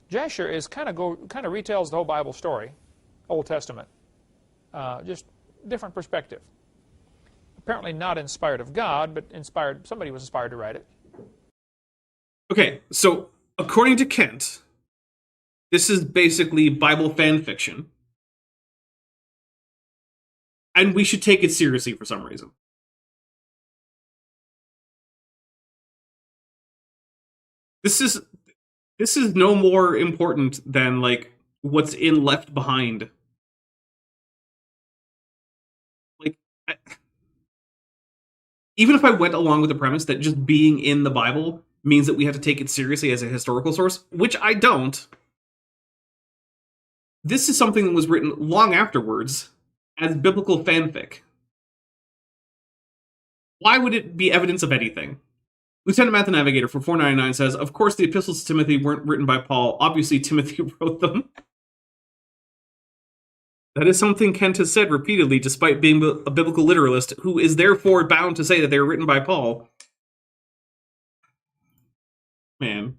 Jasher is kind of retells the whole Bible story, Old Testament, just different perspective. Apparently not inspired of God, but inspired. Somebody was inspired to write it. Okay, so according to Kent, this is basically Bible fan fiction, and we should take it seriously for some reason. This is no more important than, like, what's in Left Behind. Like, even if I went along with the premise that just being in the Bible means that we have to take it seriously as a historical source, which I don't, this is something that was written long afterwards as biblical fanfic. Why would it be evidence of anything? Lieutenant Math the Navigator for $4.99 says, of course the epistles to Timothy weren't written by Paul. Obviously Timothy wrote them. That is something Kent has said repeatedly, despite being a biblical literalist, who is therefore bound to say that they were written by Paul. Man.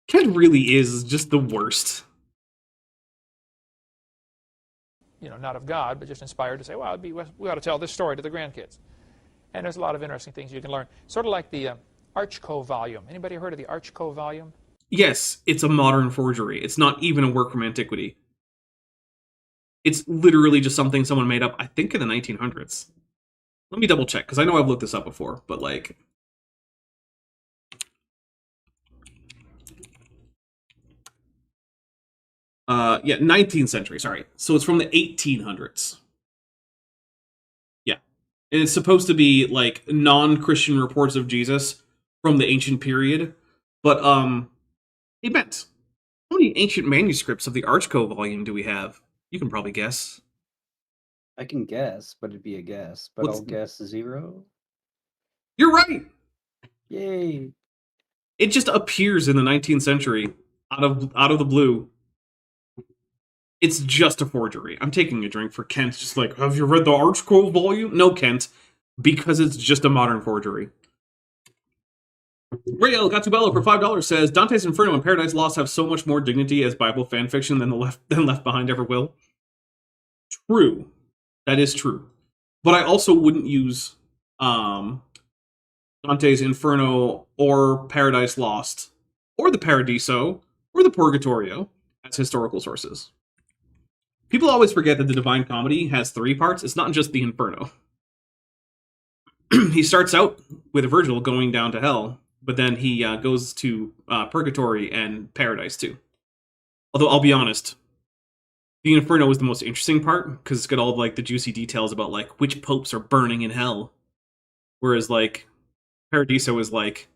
Kent really is just the worst. You know, not of God, but just inspired to say, well, we ought to tell this story to the grandkids. And there's a lot of interesting things you can learn. Sort of like the Archco volume. Anybody heard of the Archco volume? Yes, it's a modern forgery. It's not even a work from antiquity. It's literally just something someone made up, I think, in the 1900s. Let me double check, because I know I've looked this up before, but, like... yeah, 19th century, sorry. So it's from the 1800s. Yeah. And it's supposed to be, like, non-Christian reports of Jesus from the ancient period. But, hey, Bent, how many ancient manuscripts of the Archco volume do we have? You can probably guess. I can guess, but it'd be a guess. But I'll guess 0. You're right! Yay! It just appears in the 19th century, out of the blue. It's just a forgery. I'm taking a drink for Kent, just like, have you read the Archco volume? No, Kent, because it's just a modern forgery. Rael Gatubello for $5 says, Dante's Inferno and Paradise Lost have so much more dignity as Bible fanfiction than Left Behind ever will. True. That is true. But I also wouldn't use Dante's Inferno or Paradise Lost or the Paradiso or the Purgatorio as historical sources. People always forget that the Divine Comedy has 3 parts. It's not just the Inferno. He starts out with Virgil going down to hell, but then he goes to Purgatory and Paradise too. Although, I'll be honest, the Inferno is the most interesting part, because it's got all, like, the juicy details about, like, which popes are burning in hell. Whereas, like, Paradiso is like,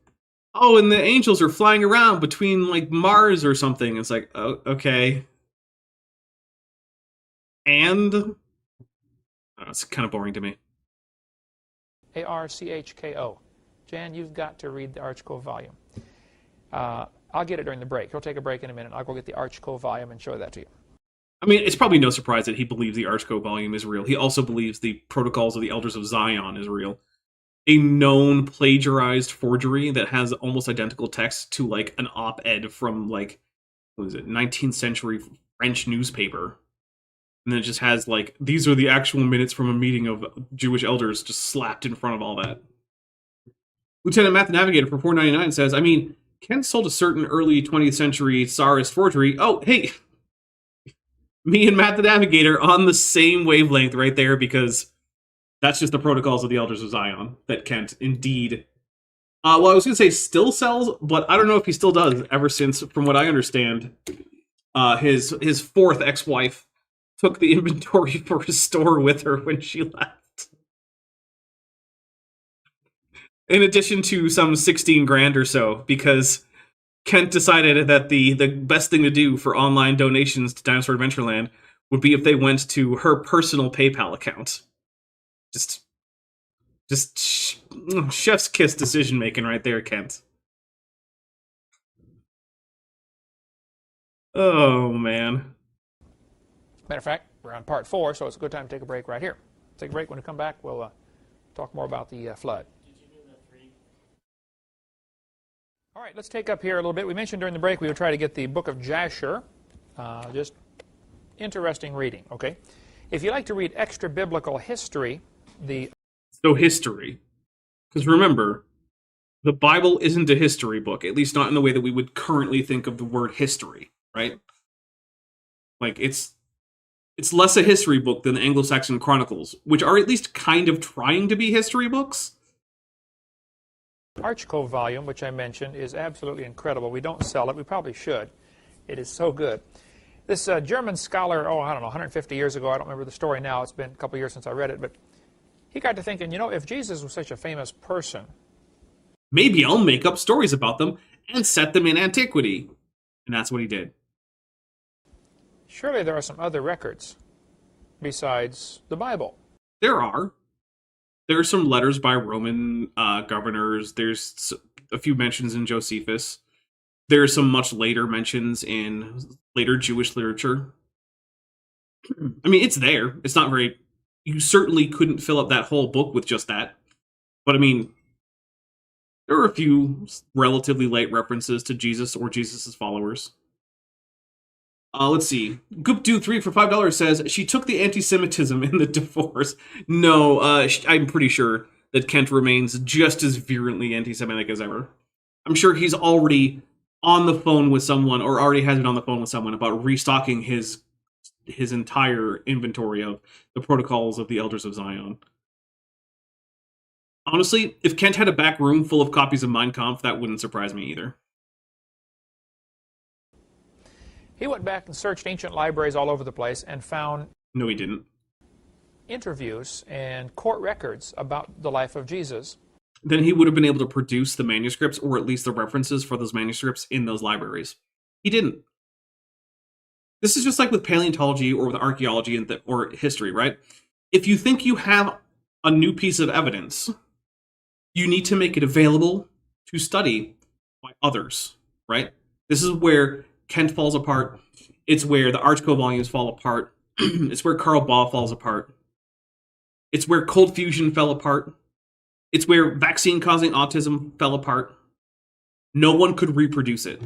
oh, and the angels are flying around between, like, Mars or something. It's like, oh, okay. And It's kind of boring to me. Archko. Jan, you've got to read the Archko volume. I'll get it during the break. He'll take a break in a minute. I'll go get the Archko volume and show that to you. I mean, it's probably no surprise that he believes the Archko volume is real. He also believes the Protocols of the Elders of Zion is real. A known plagiarized forgery that has almost identical text to, like, an op-ed from, like, what was it, 19th century French newspaper. And then it just has, like, these are the actual minutes from a meeting of Jewish elders just slapped in front of all that. Lieutenant Matt the Navigator for $4.99 says, I mean, Ken sold a certain early 20th century Tsarist forgery. Oh, hey, me and Matt the Navigator on the same wavelength right there, because that's just the Protocols of the Elders of Zion that Kent indeed, well, I was going to say still sells, but I don't know if he still does, ever since, from what I understand, his fourth ex-wife took the inventory for his store with her when she left. In addition to some 16 grand or so, because Kent decided that the best thing to do for online donations to Dinosaur Adventureland would be if they went to her personal PayPal account. Just chef's kiss decision making right there, Kent. Oh, man. Matter of fact, we're on part 4, so it's a good time to take a break right here. Take a break. When we come back, we'll talk more about the flood. All right, let's take up here a little bit. We mentioned during the break we would try to get the book of Jasher. Just interesting reading, okay? If you like to read extra biblical history, So history. Because remember, the Bible isn't a history book, at least not in the way that we would currently think of the word history, right? Like, it's less a history book than the Anglo-Saxon Chronicles, which are at least kind of trying to be history books. Archko volume, which I mentioned, is absolutely incredible. We don't sell it. We probably should. It is so good. This German scholar, I don't know, 150 years ago, I don't remember the story now. It's been a couple years since I read it, but he got to thinking, if Jesus was such a famous person, maybe I'll make up stories about them and set them in antiquity. And that's what he did. Surely there are some other records besides the Bible. There are. There are some letters by Roman governors. There's a few mentions in Josephus. There are some much later mentions in later Jewish literature. I mean, it's there. It's not very... You certainly couldn't fill up that whole book with just that. But I mean, there are a few relatively late references to Jesus or Jesus' followers. Let's see. Goopdo3 for $5 says, she took the anti-Semitism in the divorce. No, I'm pretty sure that Kent remains just as virulently anti-Semitic as ever. I'm sure he's already on the phone with someone, or already has been on the phone with someone about restocking his entire inventory of the Protocols of the Elders of Zion. Honestly, if Kent had a back room full of copies of Mein Kampf, that wouldn't surprise me either. He went back and searched ancient libraries all over the place and found... No, he didn't. ...interviews and court records about the life of Jesus. Then he would have been able to produce the manuscripts, or at least the references for those manuscripts in those libraries. He didn't. This is just like with paleontology or with archaeology or history, right? If you think you have a new piece of evidence, you need to make it available to study by others, right? This is where Kent falls apart. It's where the Archko volumes fall apart. It's where Karl Baugh falls apart. It's where cold fusion fell apart. It's where vaccine-causing autism fell apart. No one could reproduce it.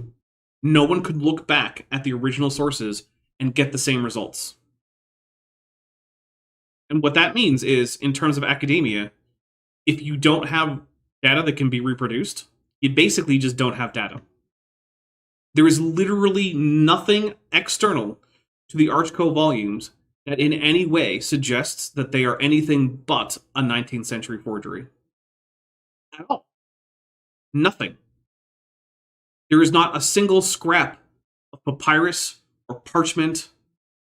No one could look back at the original sources and get the same results. And what that means is, in terms of academia, if you don't have data that can be reproduced, you basically just don't have data. There is literally nothing external to the Archko volumes that in any way suggests that they are anything but a 19th century forgery. At all. Nothing. There is not a single scrap of papyrus or parchment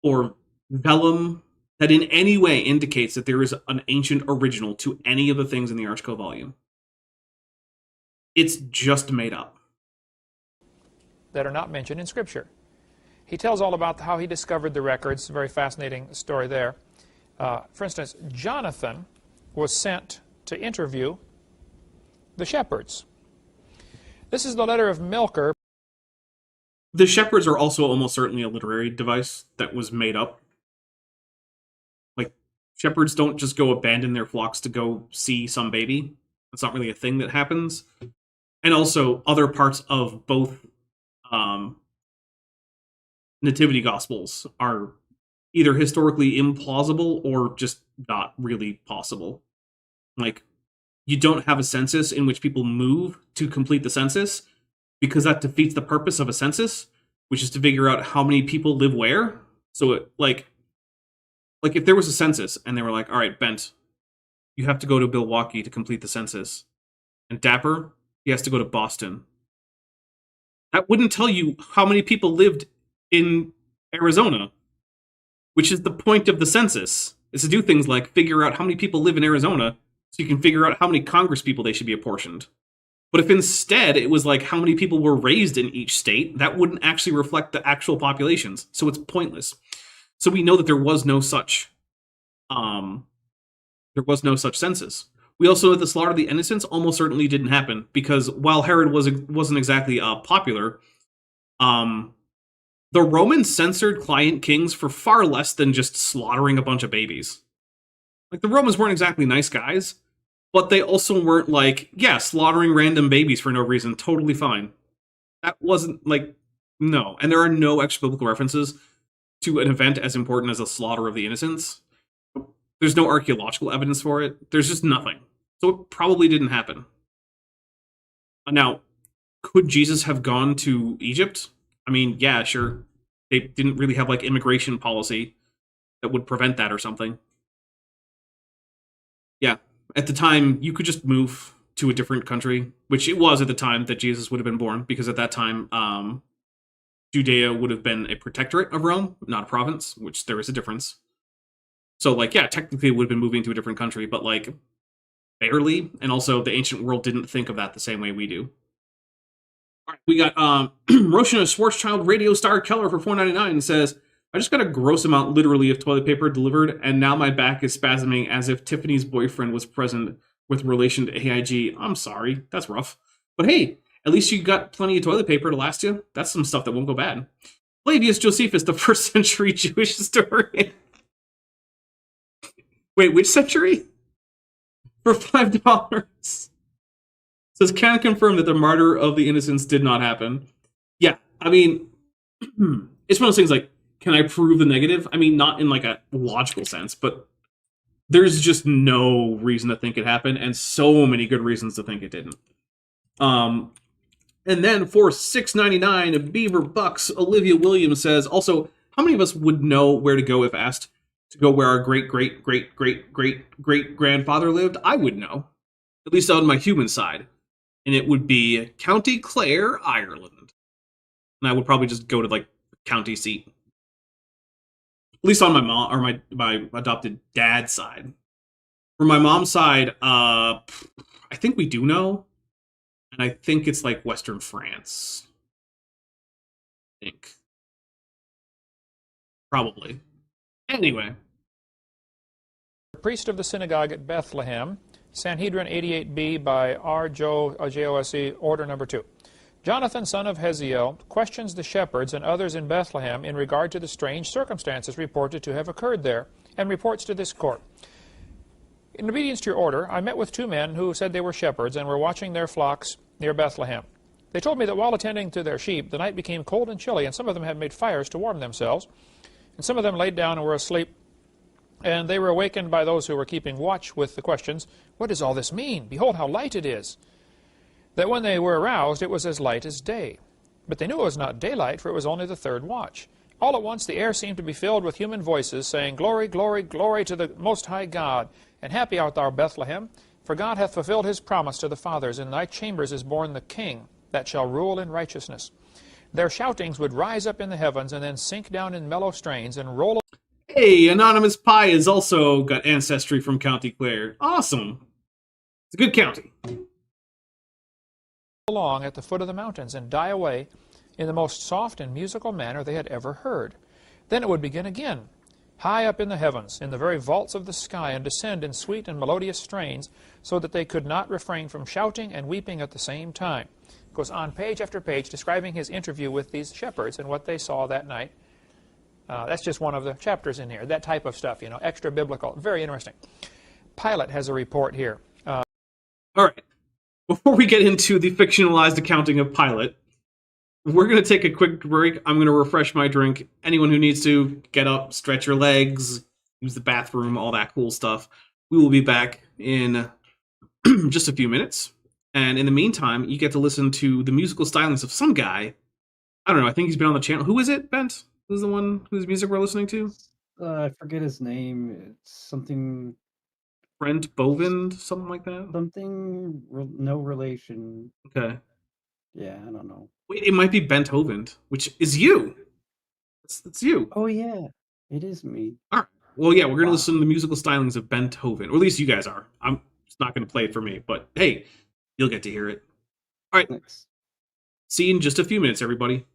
or vellum that in any way indicates that there is an ancient original to any of the things in the Archko volume. It's just made up. That are not mentioned in Scripture. He tells all about how he discovered the records. A very fascinating story there. For instance, Jonathan was sent to interview the shepherds. This is the letter of Milker. The shepherds are also almost certainly a literary device that was made up. Like, shepherds don't just go abandon their flocks to go see some baby. That's not really a thing that happens. And also, other parts of both nativity gospels are either historically implausible or just not really possible. Like, you don't have a census in which people move to complete the census, because that defeats the purpose of a census, which is to figure out how many people live where. So, like if there was a census and they were like, all right, Bent, you have to go to Milwaukee to complete the census. And Dapper, he has to go to Boston. That wouldn't tell you how many people lived in Arizona, which is the point of the census, is to do things like figure out how many people live in Arizona so you can figure out how many Congress people they should be apportioned. But if instead it was like how many people were raised in each state, that wouldn't actually reflect the actual populations. So it's pointless. So we know that there was no such census. We also know that the slaughter of the innocents almost certainly didn't happen, because while Herod wasn't exactly popular, the Romans censored client kings for far less than just slaughtering a bunch of babies. Like, the Romans weren't exactly nice guys, but they also weren't like, yeah, slaughtering random babies for no reason, totally fine. That wasn't, like, no. And there are no extra biblical references to an event as important as the slaughter of the innocents. There's no archaeological evidence for it. There's just nothing. So it probably didn't happen. Now, could Jesus have gone to Egypt? I mean, yeah, sure. They didn't really have, like, immigration policy that would prevent that or something. Yeah, at the time, you could just move to a different country, which it was at the time that Jesus would have been born, because at that time, Judea would have been a protectorate of Rome, not a province, which there is a difference. So, like, yeah, technically it would have been moving to a different country, but, like, barely. And also, the ancient world didn't think of that the same way we do. All right, we got Roshan Schwarzschild Radio Star Keller for $4.99 says, I just got a gross amount, literally, of toilet paper delivered, and now my back is spasming as if Tiffany's boyfriend was present with relation to AIG. I'm sorry, that's rough. But hey, at least you got plenty of toilet paper to last you. That's some stuff that won't go bad. Flavius Josephus, the first century Jewish historian. Wait, which century? For $5. Says, can confirm that the martyr of the innocents did not happen. Yeah, I mean, it's one of those things like, can I prove the negative? I mean, not in like a logical sense, but there's just no reason to think it happened, and so many good reasons to think it didn't. And then for $6.99, Beaver Bucks, Olivia Williams says, also, how many of us would know where to go if asked to go where our great-great-great-great-great-great-grandfather lived? I would know, at least on my human side. And it would be County Clare, Ireland. And I would probably just go to, like, county seat. At least on my mom, or my adopted dad's side. For my mom's side, I think we do know. And I think it's, like, Western France. I think. Probably. Anyway. Priest of the synagogue at Bethlehem, Sanhedrin 88b by R. Jose, order number 2. Jonathan, son of Heziel, questions the shepherds and others in Bethlehem in regard to the strange circumstances reported to have occurred there, and reports to this court. In obedience to your order, I met with 2 men who said they were shepherds and were watching their flocks near Bethlehem. They told me that while attending to their sheep, the night became cold and chilly, and some of them had made fires to warm themselves, and some of them laid down and were asleep. And they were awakened by those who were keeping watch with the questions, what does all this mean? Behold how light it is. That when they were aroused, it was as light as day. But they knew it was not daylight, for it was only the 3rd watch. All at once the air seemed to be filled with human voices, saying, Glory, glory, glory to the Most High God. And happy art thou, Bethlehem, for God hath fulfilled his promise to the fathers. In thy chambers is born the King, that shall rule in righteousness. Their shoutings would rise up in the heavens, and then sink down in mellow strains, and roll. Hey, Anonymous Pie has also got ancestry from County Clare. Awesome. It's a good county. Along at the foot of the mountains and die away in the most soft and musical manner they had ever heard. Then it would begin again. high up in the heavens, in the very vaults of the sky, and descend in sweet and melodious strains, so that they could not refrain from shouting and weeping at the same time. Goes on page after page describing his interview with these shepherds and what they saw that night. That's just one of the chapters in here. That type of stuff, you know, extra biblical. Very interesting. Pilate has a report here. All right. Before we get into the fictionalized accounting of Pilate, we're going to take a quick break. I'm going to refresh my drink. Anyone who needs to, get up, stretch your legs, use the bathroom, all that cool stuff. We will be back in just a few minutes. And in the meantime, you get to listen to the musical stylings of some guy. I don't know. I think he's been on the channel. Who is it, Bent? Who's the one whose music we're listening to? I forget his name. It's something. Brent Bovind, something like that? Something. No relation. Okay. Yeah, I don't know. Wait, it might be Bent Hovind, which is you. It's you. Oh, yeah. It is me. All right. Well, yeah, we're going to listen to the musical stylings of Bent Hovind. Or at least you guys are. I'm just not going to play it for me. But hey, you'll get to hear it. All right. Thanks. See you in just a few minutes, everybody.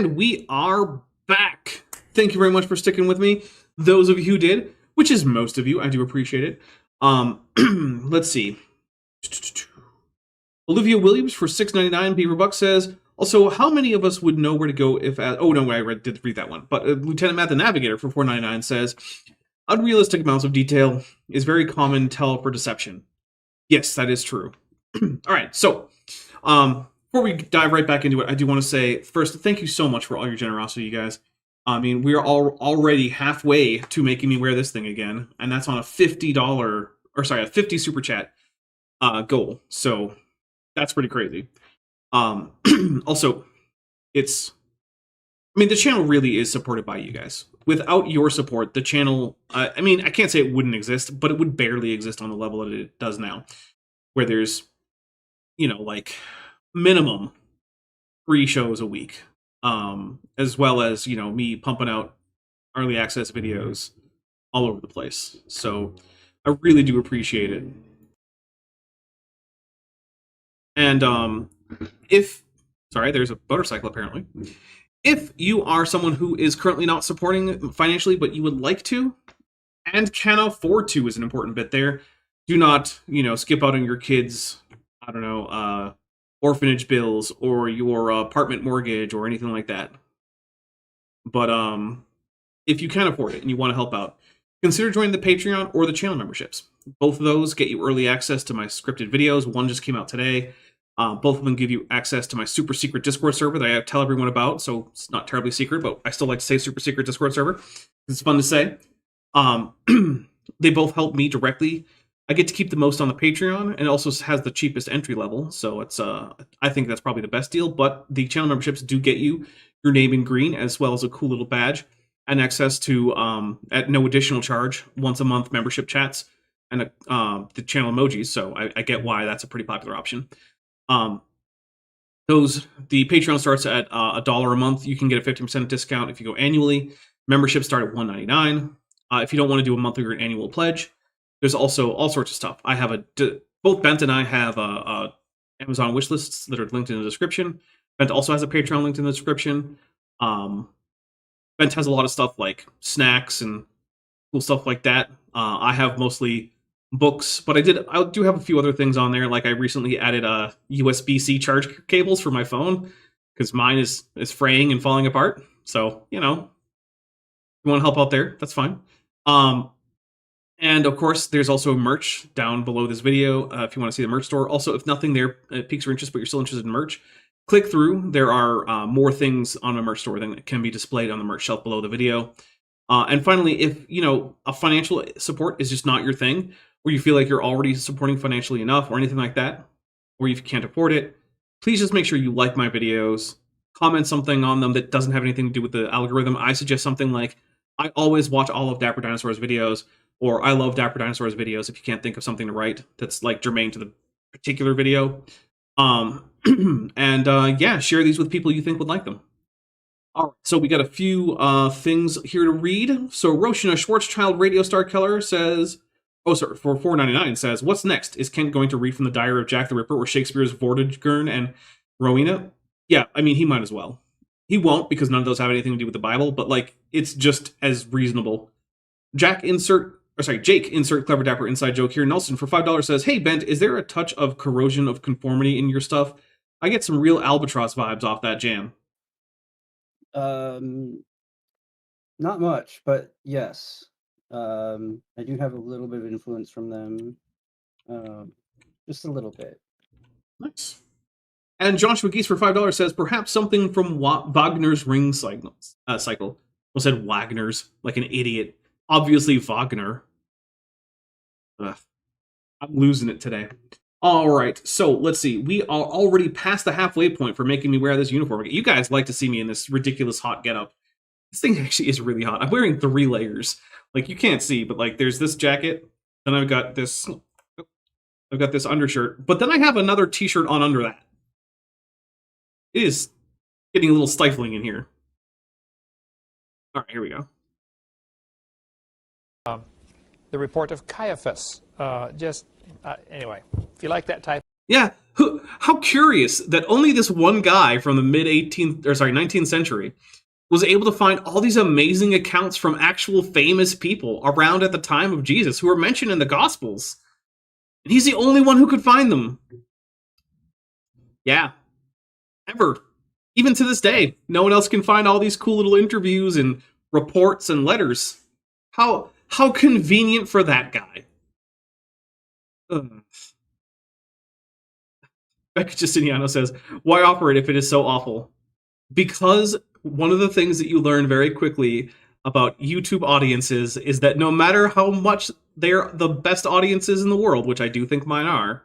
And we are back. Thank you very much for sticking with me. Those of you who did, which is most of you, I do appreciate it. Let's see. Olivia Williams for $6.99. Beaverbuck says, also, how many of us would know where to go if... oh, no, did read that one. But Lieutenant Matt the Navigator for $4.99 says, unrealistic amounts of detail is very common tell for deception. Yes, that is true. All right, so before we dive right back into it, I do want to say, first, thank you so much for all your generosity, you guys. I mean, we are already halfway to making me wear this thing again, and that's on a $50, a 50 super chat goal. So that's pretty crazy. Also, the channel really is supported by you guys. Without your support, the channel, I can't say it wouldn't exist, but it would barely exist on the level that it does now, where there's, like minimum 3 shows a week, as well as, me pumping out early access videos all over the place. So I really do appreciate it. And there's a motorcycle apparently. If you are someone who is currently not supporting financially, but you would like to and can afford to, is an important bit there. Do not, skip out on your kids', orphanage bills or your apartment mortgage or anything like that. But if you can afford it and you want to help out, consider joining the Patreon or the channel memberships. Both of those get you early access to my scripted videos. One just came out today. Both of them give you access to my super secret Discord server that I tell everyone about, so it's not terribly secret, but I still like to say super secret Discord server. It's fun to say. They both help me directly. I get to keep the most on the Patreon, and it also has the cheapest entry level, so it's I think that's probably the best deal, but the channel memberships do get you your name in green, as well as a cool little badge, and access to, at no additional charge, once a month membership chats, and the channel emojis, so I get why that's a pretty popular option. The Patreon starts at $1 a month. You can get a 50% discount if you go annually. Memberships start at $1.99. If you don't want to do a monthly or an annual pledge, there's also all sorts of stuff. I have both Bent and I have Amazon wish lists that are linked in the description. Bent also has a Patreon linked in the description. Bent has a lot of stuff like snacks and cool stuff like that. I have mostly books, but I do have a few other things on there. Like I recently added USB-C charge cables for my phone because mine is fraying and falling apart. So, if you want to help out there, that's fine. And of course, there's also merch down below this video if you want to see the merch store. Also, if nothing there piques your interest, but you're still interested in merch, click through. There are more things on the merch store that can be displayed on the merch shelf below the video. And finally, if, a financial support is just not your thing, or you feel like you're already supporting financially enough or anything like that, or you can't afford it, please just make sure you like my videos, comment something on them that doesn't have anything to do with the algorithm. I suggest something like, I always watch all of Dapper Dinosaur's videos, or I love Dapper Dinosaur's videos if you can't think of something to write that's like germane to the particular video. Share these with people you think would like them. All right, so we got a few things here to read. So Roshina Schwarzschild Radio Star Keller says, for $4.99 says, what's next? Is Kent going to read from the Diary of Jack the Ripper or Shakespeare's Vortigern and Rowena? Yeah, he might as well. He won't because none of those have anything to do with the Bible, but it's just as reasonable. Jake, insert Clever Dapper inside joke here. Nelson for $5 says, hey, Bent, is there a touch of corrosion of conformity in your stuff? I get some real Albatross vibes off that jam. Not much, but yes. I do have a little bit of influence from them. Just a little bit. Nice. And Joshua Geese for $5 says, perhaps something from Wagner's Ring cycle. I said Wagner's, like an idiot. Obviously Wagner. Ugh. I'm losing it today. All right, so let's see. We are already past the halfway point for making me wear this uniform. You guys like to see me in this ridiculous hot getup. This thing actually is really hot. I'm wearing 3 layers. You can't see, but there's this jacket, then I've got this undershirt, but then I have another t-shirt on under that. It is getting a little stifling in here. All right, here we go. The report of Caiaphas. Anyway, if you like that type. Yeah, how curious that only this one guy from the mid 19th century was able to find all these amazing accounts from actual famous people around at the time of Jesus who are mentioned in the Gospels. And he's the only one who could find them. Yeah. Ever. Even to this day, no one else can find all these cool little interviews and reports and letters. How convenient for that guy. Ugh. Becca Justiniano says, why operate if it is so awful? Because one of the things that you learn very quickly about YouTube audiences is that no matter how much they're the best audiences in the world, which I do think mine are,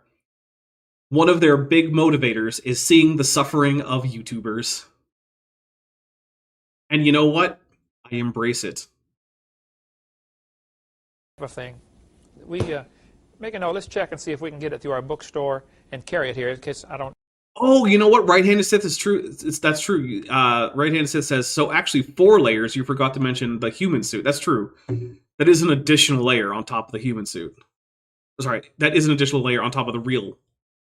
one of their big motivators is seeing the suffering of YouTubers. And you know what? I embrace it. Of thing. We make a note. Let's check and see if we can get it through our bookstore and carry it here in case I don't. Oh, you know what? Right-handed Sith is true. That's true. Right-handed Sith says, so actually 4 layers. You forgot to mention the human suit. That's true. That is an additional layer on top of the human suit. Sorry, that is an additional layer on top of the real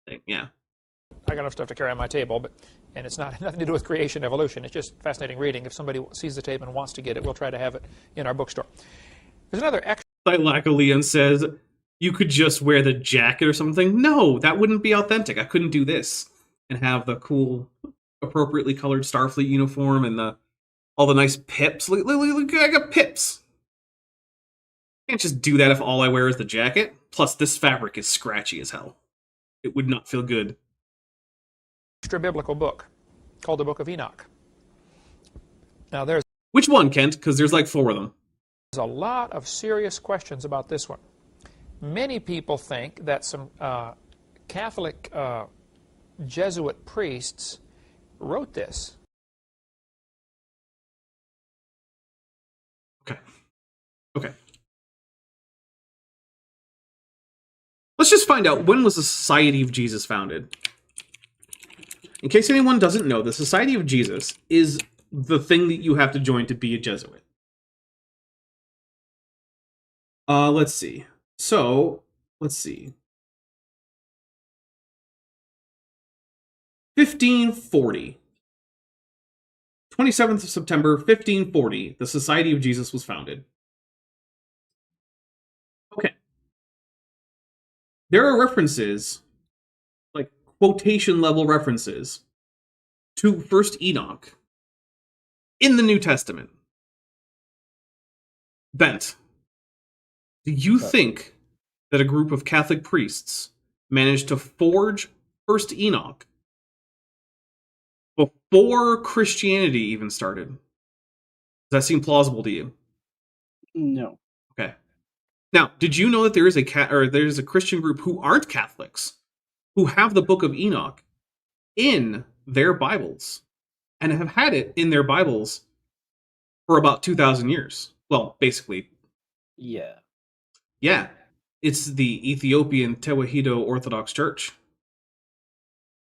thing. Yeah. I got enough stuff to carry on my table, and it's not nothing to do with creation evolution. It's just fascinating reading. If somebody sees the tape and wants to get it, we'll try to have it in our bookstore. There's another extra. Leon says, you could just wear the jacket or something. No, that wouldn't be authentic. I couldn't do this and have the cool, appropriately colored Starfleet uniform and all the nice pips. Look, I got pips. Can't just do that if all I wear is the jacket. Plus, this fabric is scratchy as hell. It would not feel good. Extra biblical book called the Book of Enoch. Now, there's Which one, Kent? Because there's like 4 of them. a lot of serious questions about this one. Many people think that some Catholic Jesuit priests wrote this. Okay. Let's just find out, when was the Society of Jesus founded? In case anyone doesn't know, the Society of Jesus is the thing that you have to join to be a Jesuit. Let's see. So, let's see. 1540. 27th of September, 1540, the Society of Jesus was founded. Okay. There are references, like quotation level references, to First Enoch in the New Testament. Bent, do you think that a group of Catholic priests managed to forge First Enoch before Christianity even started? Does that seem plausible to you? No. Okay. Now, did you know that there is there's a Christian group who aren't Catholics who have the Book of Enoch in their Bibles and have had it in their Bibles for about 2,000 years? Well, basically. Yeah. Yeah. It's the Ethiopian Tewahedo Orthodox Church.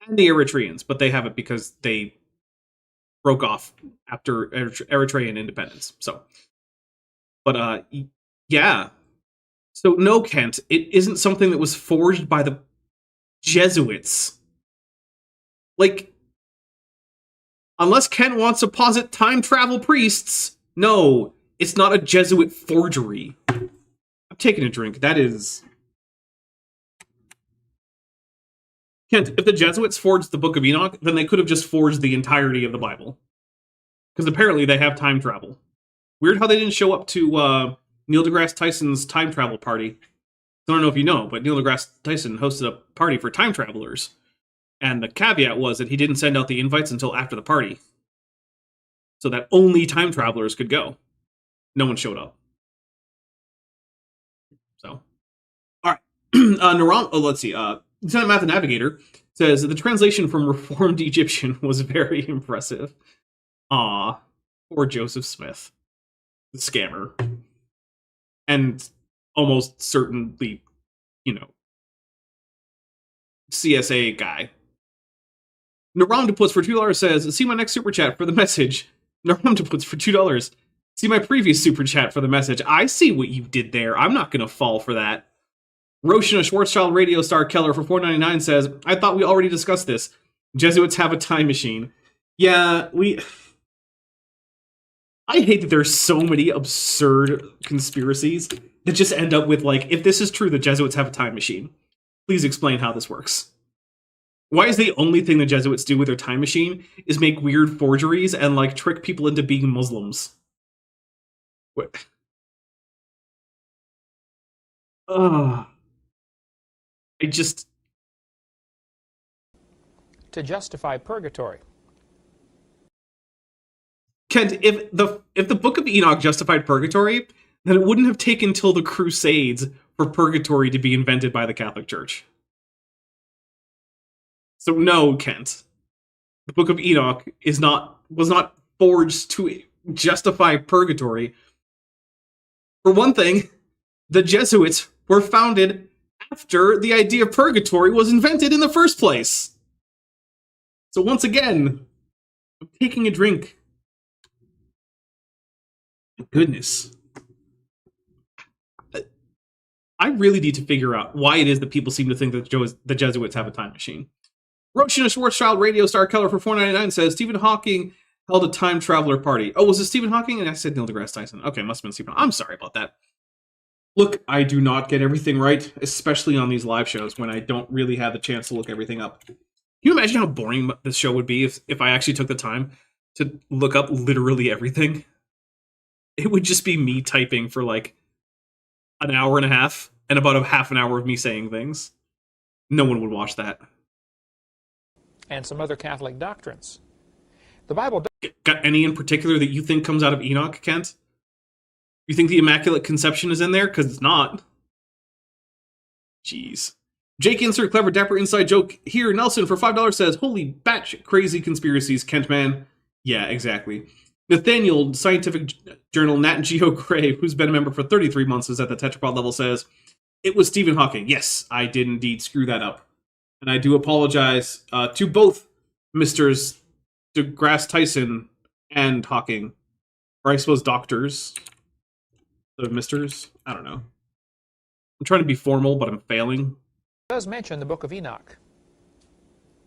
And the Eritreans, but they have it because they broke off after Eritrean independence. So, but yeah. So no, Kent, it isn't something that was forged by the Jesuits. Like, unless Ken wants to posit time travel priests, no, it's not a Jesuit forgery. I'm taking a drink. That is... Kent, if the Jesuits forged the Book of Enoch, then they could have just forged the entirety of the Bible. Because apparently they have time travel. Weird how they didn't show up to Neil deGrasse Tyson's time travel party. I don't know if you know, but Neil deGrasse Tyson hosted a party for time travelers. And the caveat was that he didn't send out the invites until after the party. So that only time travelers could go. No one showed up. So. Alright. Let's see. Lieutenant Math the Navigator says the translation from Reformed Egyptian was very impressive. Aw. Poor Joseph Smith. The scammer. And almost certainly, CSA guy. Naramdaputz for $2 says, see my next super chat for the message. Naramdaputz for $2. See my previous super chat for the message. I see what you did there. I'm not going to fall for that. Roshan, a Schwarzschild radio star Keller for $4.99 says, I thought we already discussed this. Jesuits have a time machine. Yeah, I hate that there's so many absurd conspiracies that just end up with, like, if this is true, the Jesuits have a time machine. Please explain how this works. Why is the only thing the Jesuits do with their time machine is make weird forgeries and, like, trick people into being Muslims? What? Ugh. To justify purgatory. Kent, if the Book of Enoch justified purgatory, then it wouldn't have taken till the Crusades for purgatory to be invented by the Catholic Church. So no, Kent. The Book of Enoch was not forged to justify purgatory. For one thing, the Jesuits were founded after the idea of purgatory was invented in the first place. So once again, I'm taking a drink. Goodness. I really need to figure out why it is that people seem to think that the Jesuits have a time machine. Roshan, a Schwarzschild radio star Keller for $4.99 says, Stephen Hawking held a time traveler party. Oh, was it Stephen Hawking? And I said Neil deGrasse Tyson. Okay, must have been Stephen. I'm sorry about that. Look, I do not get everything right, especially on these live shows when I don't really have the chance to look everything up. Can you imagine how boring this show would be if I actually took the time to look up literally everything? It would just be me typing for like an hour and a half and about a half an hour of me saying things. No one would watch that. And some other Catholic doctrines. The Bible... Got any in particular that you think comes out of Enoch, Kent? You think the Immaculate Conception is in there? Because it's not. Jeez. Jake Insert, clever dapper inside joke here. Nelson for $5 says, holy batch crazy conspiracies, Kent man. Yeah, exactly. Nathaniel, scientific journal Nat Geo Gray, who's been a member for 33 months, is at the tetrapod level, says, it was Stephen Hawking. Yes, I did indeed screw that up. And I do apologize to both Misters deGrasse Tyson and Hawking. Or I suppose doctors. The misters? I don't know. I'm trying to be formal, but I'm failing. It does mention the Book of Enoch.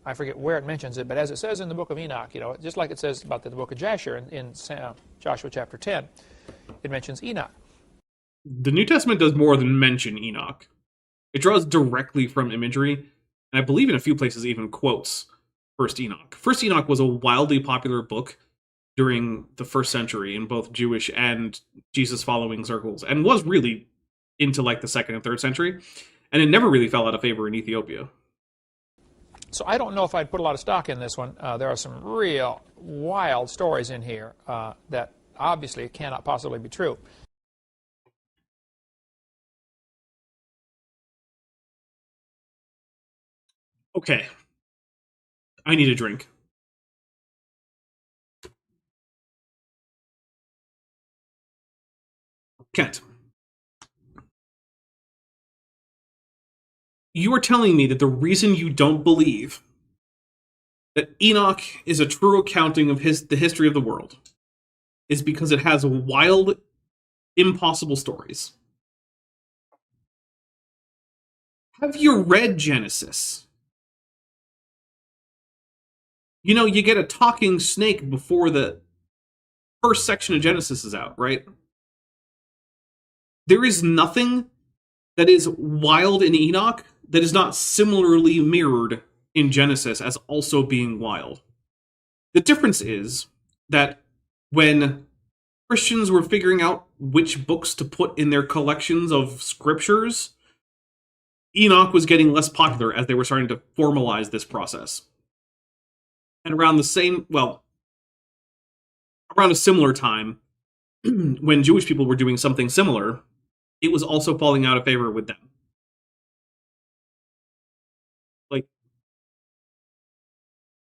I forget where it mentions it, but as it says in the Book of Enoch, you know, just like it says about the Book of Jasher in Joshua chapter 10, it mentions Enoch. The New Testament does more than mention Enoch. It draws directly from imagery, and I believe in a few places even quotes First Enoch. First Enoch was a wildly popular book during the first century in both Jewish and Jesus-following circles, and was really into like the second and third century, and it never really fell out of favor in Ethiopia. So I don't know if I'd put a lot of stock in this one. There are some real wild stories in here that obviously cannot possibly be true. Okay. I need a drink. Kent. You are telling me that the reason you don't believe that Enoch is a true accounting of the history of the world is because it has wild, impossible stories. Have you read Genesis? You know, you get a talking snake before the first section of Genesis is out, right? There is nothing that is wild in Enoch that is not similarly mirrored in Genesis as also being wild. The difference is that when Christians were figuring out which books to put in their collections of scriptures, Enoch was getting less popular as they were starting to formalize this process. And around a similar time, when Jewish people were doing something similar, it was also falling out of favor with them. Like,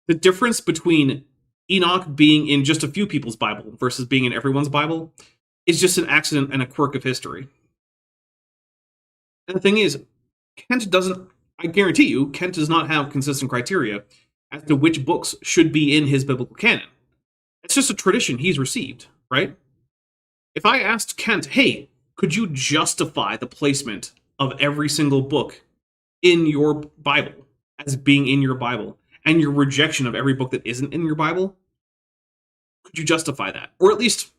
the difference between Enoch being in just a few people's Bible versus being in everyone's Bible is just an accident and a quirk of history. And the thing is, Kent doesn't, I guarantee you, Kent does not have consistent criteria as to which books should be in his biblical canon. It's just a tradition he's received, right? If I asked Kent, hey, could you justify the placement of every single book in your Bible as being in your Bible, and your rejection of every book that isn't in your Bible, could you justify that? Or at least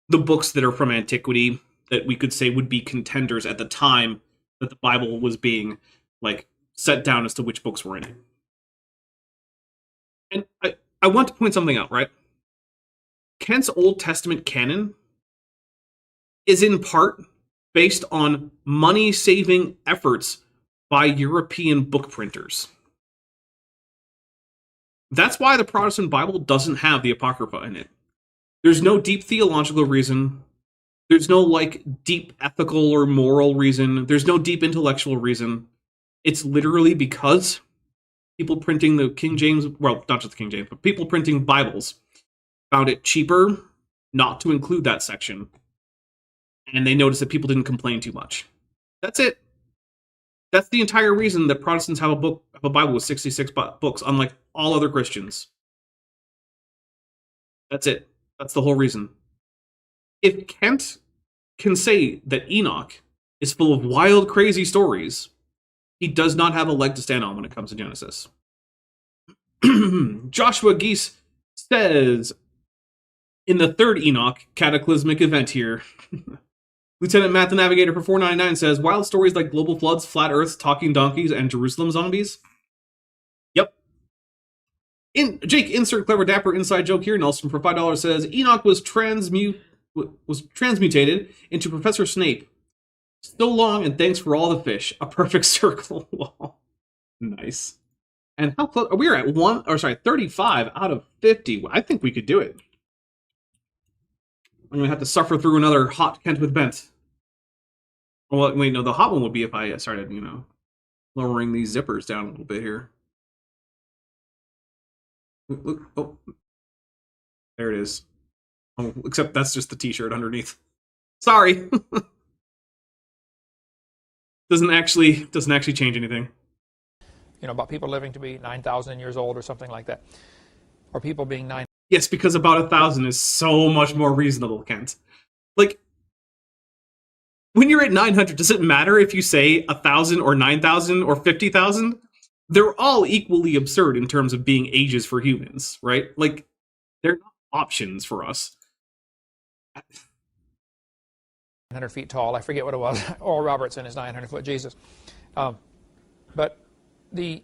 the books that are from antiquity that we could say would be contenders at the time that the Bible was being, like, set down as to which books were in it. And I want to point something out, right? Kent's Old Testament canon is in part based on money-saving efforts by European book printers. That's why the Protestant Bible doesn't have the Apocrypha in it. There's no deep theological reason. There's no, like, deep ethical or moral reason. There's no deep intellectual reason. It's literally because people printing the King James, well, not just the King James, but people printing Bibles found it cheaper not to include that section. And they noticed that people didn't complain too much. That's it. That's the entire reason that Protestants have a Bible with 66 books, unlike all other Christians. That's it. That's the whole reason. If Kent can say that Enoch is full of wild, crazy stories, he does not have a leg to stand on when it comes to Genesis. Joshua Geese says, in the third Enoch cataclysmic event here, Lieutenant Matt the Navigator for 499 says, wild stories like global floods, flat earths, talking donkeys, and Jerusalem zombies? Yep. Jake, insert clever dapper inside joke here. Nelson for $5 says, Enoch was transmutated into Professor Snape. So long, and thanks for all the fish. A perfect circle. Nice. And how close? We're at 35 out of 50. I think we could do it. I'm going to have to suffer through another hot Kent with Bent. Well, wait, no, the hot one would be if I started, lowering these zippers down a little bit here. Look, oh. There it is. Oh, except that's just the t-shirt underneath. Sorry. Doesn't actually change anything. About people living to be 9,000 years old or something like that. Or people being 9. Yes, because about 1,000 is so much more reasonable, Kent. Like, when you're at 900, does it matter if you say 1,000 or 9,000 or 50,000? They're all equally absurd in terms of being ages for humans, right? Like, they're not options for us. 900 feet tall. I forget what it was. Oral Robertson is 900-foot Jesus. But the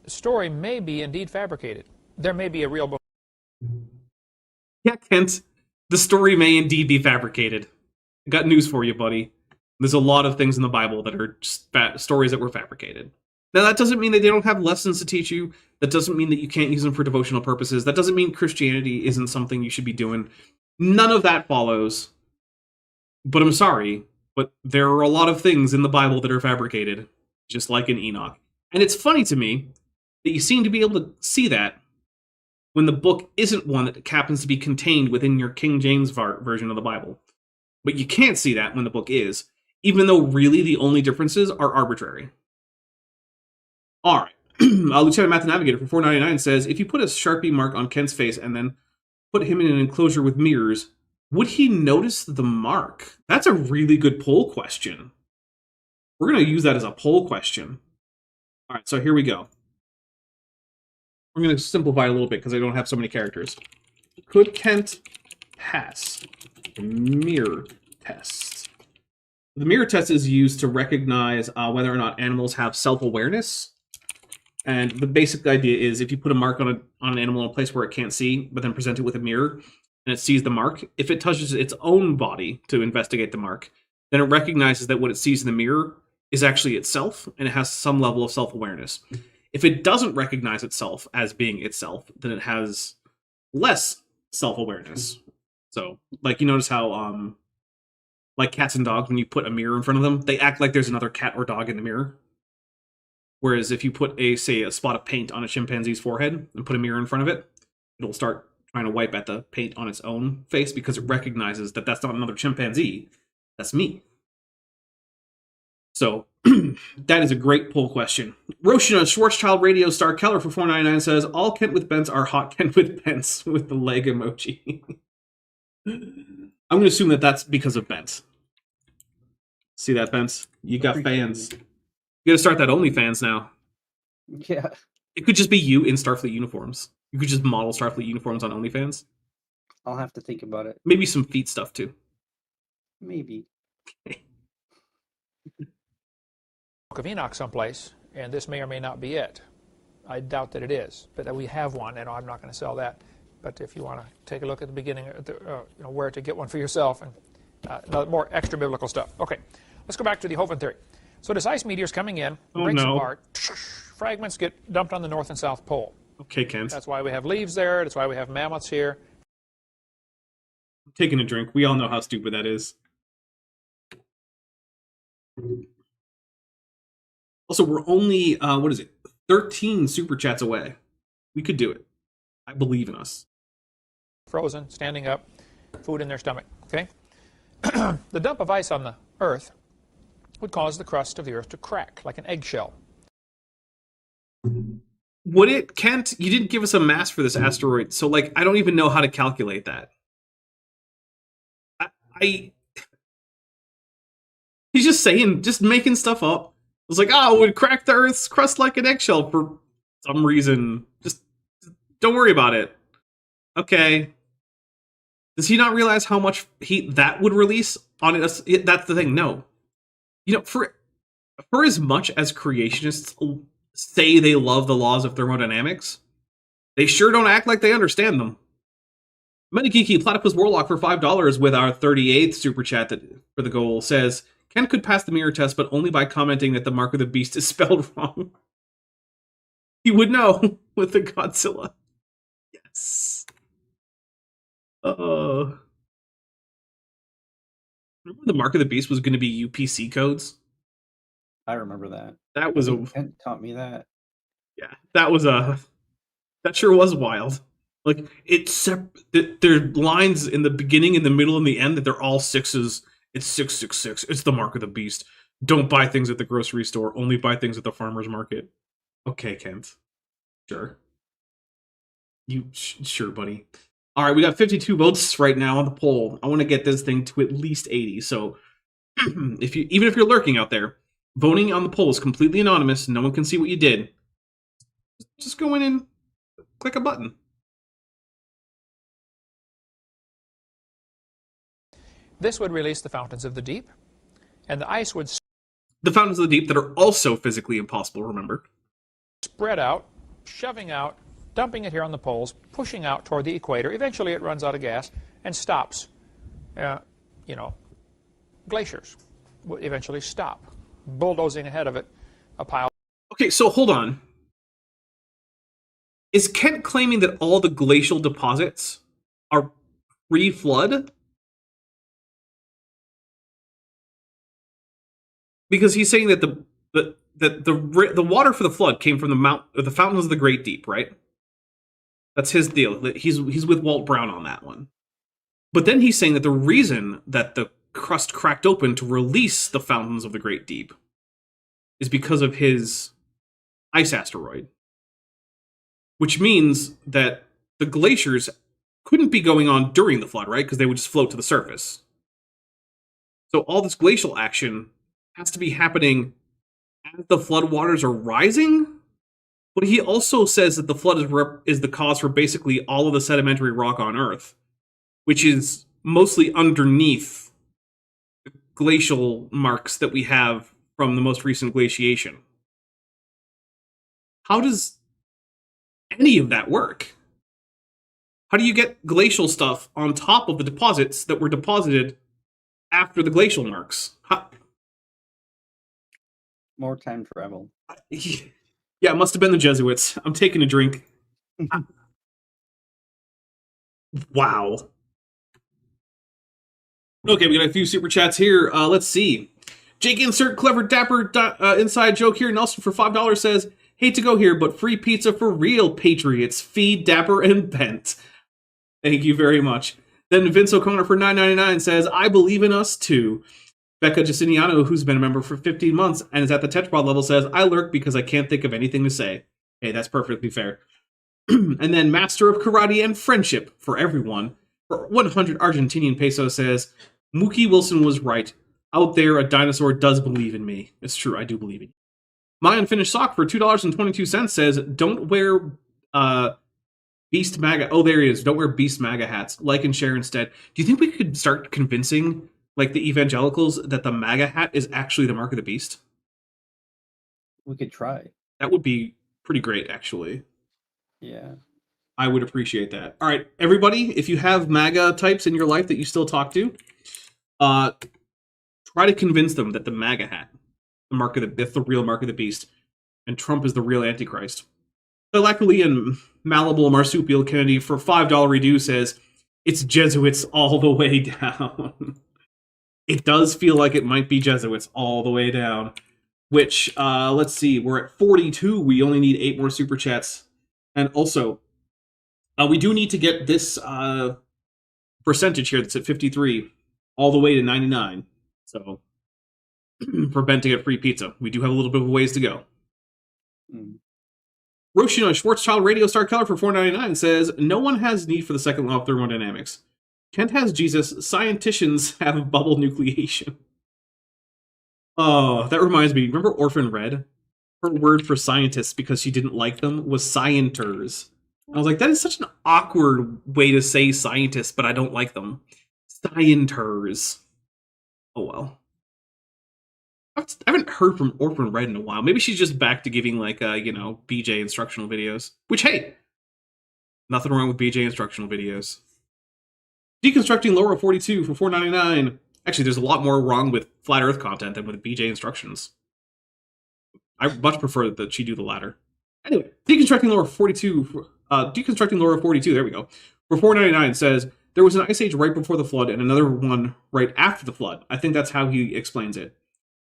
story may be indeed fabricated. There may be a real book. Yeah, Kent, the story may indeed be fabricated. I got news for you, buddy. There's a lot of things in the Bible that are just stories that were fabricated. Now, that doesn't mean that they don't have lessons to teach you. That doesn't mean that you can't use them for devotional purposes. That doesn't mean Christianity isn't something you should be doing. None of that follows. But I'm sorry, but there are a lot of things in the Bible that are fabricated, just like in Enoch. And it's funny to me that you seem to be able to see that when the book isn't one that happens to be contained within your King James version of the Bible. But you can't see that when the book is, even though really the only differences are arbitrary. All right. Lieutenant Matt the Navigator for $4.99 says, if you put a Sharpie mark on Kent's face and then put him in an enclosure with mirrors, would he notice the mark? That's a really good poll question. We're going to use that as a poll question. All right, so here we go. I'm going to simplify it a little bit because I don't have so many characters. Could Kent pass the mirror test? The mirror test is used to recognize whether or not animals have self-awareness. And the basic idea is if you put a mark on an animal in a place where it can't see, but then present it with a mirror, and it sees the mark, if it touches its own body to investigate the mark, then it recognizes that what it sees in the mirror is actually itself, and it has some level of self-awareness. If it doesn't recognize itself as being itself, then it has less self-awareness. So, like, you notice how, like cats and dogs, when you put a mirror in front of them, they act like there's another cat or dog in the mirror. Whereas if you put a spot of paint on a chimpanzee's forehead and put a mirror in front of it, it'll start trying to wipe at the paint on its own face because it recognizes that that's not another chimpanzee, that's me. So, that is a great poll question. Roshina Schwarzschild Radio Star Keller for $4.99 says, all Kent with Bents are hot Kent with Bents with the leg emoji. I'm going to assume that that's because of Bent. See that, Pence? You got Appreciate fans. it. You gotta start that OnlyFans now. Yeah, It could just be you in Starfleet uniforms. You could just model Starfleet uniforms on OnlyFans. I'll have to think about it. Maybe some feet stuff too. Maybe. Book of Enoch someplace, and this may or may not be it. I doubt that it is, but that we have one, and I'm not going to sell that. But if you want to take a look at the beginning, where to get one for yourself, and more extra biblical stuff. Okay, let's go back to the Hovind theory. So this ice meteor's coming in, breaks apart, fragments get dumped on the North and South Pole. Okay, Kent. That's why we have leaves there. That's why we have mammoths here. I'm taking a drink. We all know how stupid that is. Also, we're only, 13 super chats away. We could do it. I believe in us. Frozen, standing up, food in their stomach. Okay? The dump of ice on the Earth would cause the crust of the Earth to crack like an eggshell. Would it, Kent? You didn't give us a mass for this asteroid, so, I don't even know how to calculate that. He's just saying, just making stuff up. It was like, it would crack the Earth's crust like an eggshell for some reason. Just don't worry about it. Okay. Does he not realize how much heat that would release on us? That's the thing. No. For as much as creationists say they love the laws of thermodynamics, they sure don't act like they understand them. Metageeky Platypus Warlock for $5 with our 38th super chat for the goal says, Ken could pass the mirror test, but only by commenting that the mark of the beast is spelled wrong. He would know with the Godzilla. Yes. Remember the mark of the beast was going to be UPC codes? I remember that. That was Kent taught me that. Yeah, that sure was wild. There are lines in the beginning, in the middle, and the end that they're all sixes. It's 666. It's the mark of the beast. Don't buy things at the grocery store. Only buy things at the farmer's market. Okay, Kent. Sure. Sure, buddy. All right, we got 52 votes right now on the poll. I want to get this thing to at least 80. So, even if you're lurking out there, voting on the poll is completely anonymous. No one can see what you did. Just go in and click a button. This would release the fountains of the deep, and the ice would the fountains of the deep that are also physically impossible, remember? Spread out, shoving out, dumping it here on the poles, pushing out toward the equator. Eventually it runs out of gas and stops. Glaciers will eventually stop, bulldozing ahead of it a pile. Okay, so hold on. Is Kent claiming that all the glacial deposits are pre-flood? Because he's saying that the water for the flood came from the fountains of the Great Deep, right? That's his deal. He's with Walt Brown on that one. But then he's saying that the reason that the crust cracked open to release the fountains of the Great Deep is because of his ice asteroid. Which means that the glaciers couldn't be going on during the flood, right? Because they would just float to the surface. So all this glacial action has to be happening as the floodwaters are rising. But he also says that the flood is the cause for basically all of the sedimentary rock on Earth, which is mostly underneath the glacial marks that we have from the most recent glaciation. How does any of that work? How do you get glacial stuff on top of the deposits that were deposited after the glacial marks? More time travel. Yeah, it must have been the Jesuits. I'm taking a drink. Wow. Okay, we got a few super chats here. Let's see. Jake Insert, clever dapper inside joke here. Nelson for $5 says, hate to go here, but free pizza for real patriots. Feed Dapper and Bent. Thank you very much. Then Vince O'Connor for $9.99 says, I believe in us too. Becca Justiniano, who's been a member for 15 months and is at the Tetrapod level, says, I lurk because I can't think of anything to say. Hey, that's perfectly fair. And then Master of Karate and Friendship for everyone, for 100 Argentinian pesos, says, Mookie Wilson was right. out there, a dinosaur does believe in me. It's true, I do believe in you. My Unfinished Sock for $2.22 says, don't wear Beast MAGA. Oh, there he is. Don't wear Beast MAGA hats. Like and share instead. Do you think we could start convincing like the evangelicals that the MAGA hat is actually the mark of the beast? We could try. That would be pretty great, actually. Yeah. I would appreciate that. All right, everybody, if you have MAGA types in your life that you still talk to, try to convince them that the MAGA hat, that's the real mark of the beast, and Trump is the real Antichrist. So luckily, and Malleable Marsupial Kennedy for $5 redo says, it's Jesuits all the way down. It does feel like it might be Jesuits all the way down. Which, let's see, we're at 42. We only need 8 more super chats. And also, we do need to get this percentage here that's at 53 all the way to 99. So, for Ben to get free pizza, we do have a little bit of a ways to go. Roshino Schwarzschild Radio Star Keller for $4.99 says, no one has need for the second law of thermodynamics. Kent has Jesus. Scienticians have bubble nucleation. Oh, that reminds me. Remember Orphan Red? Her word for scientists, because she didn't like them, was scienters. I was like, that is such an awkward way to say scientists, but I don't like them. Scienters. Oh well. I haven't heard from Orphan Red in a while. Maybe she's just back to giving, like, BJ instructional videos. Which, hey, nothing wrong with BJ instructional videos. Deconstructing Laura 42 for $4.99. Actually, there's a lot more wrong with Flat Earth content than with BJ instructions. I much prefer that she do the latter. Anyway, Deconstructing Laura 42, there we go, for $4.99 says, there was an ice age right before the flood and another one right after the flood. I think that's how he explains it.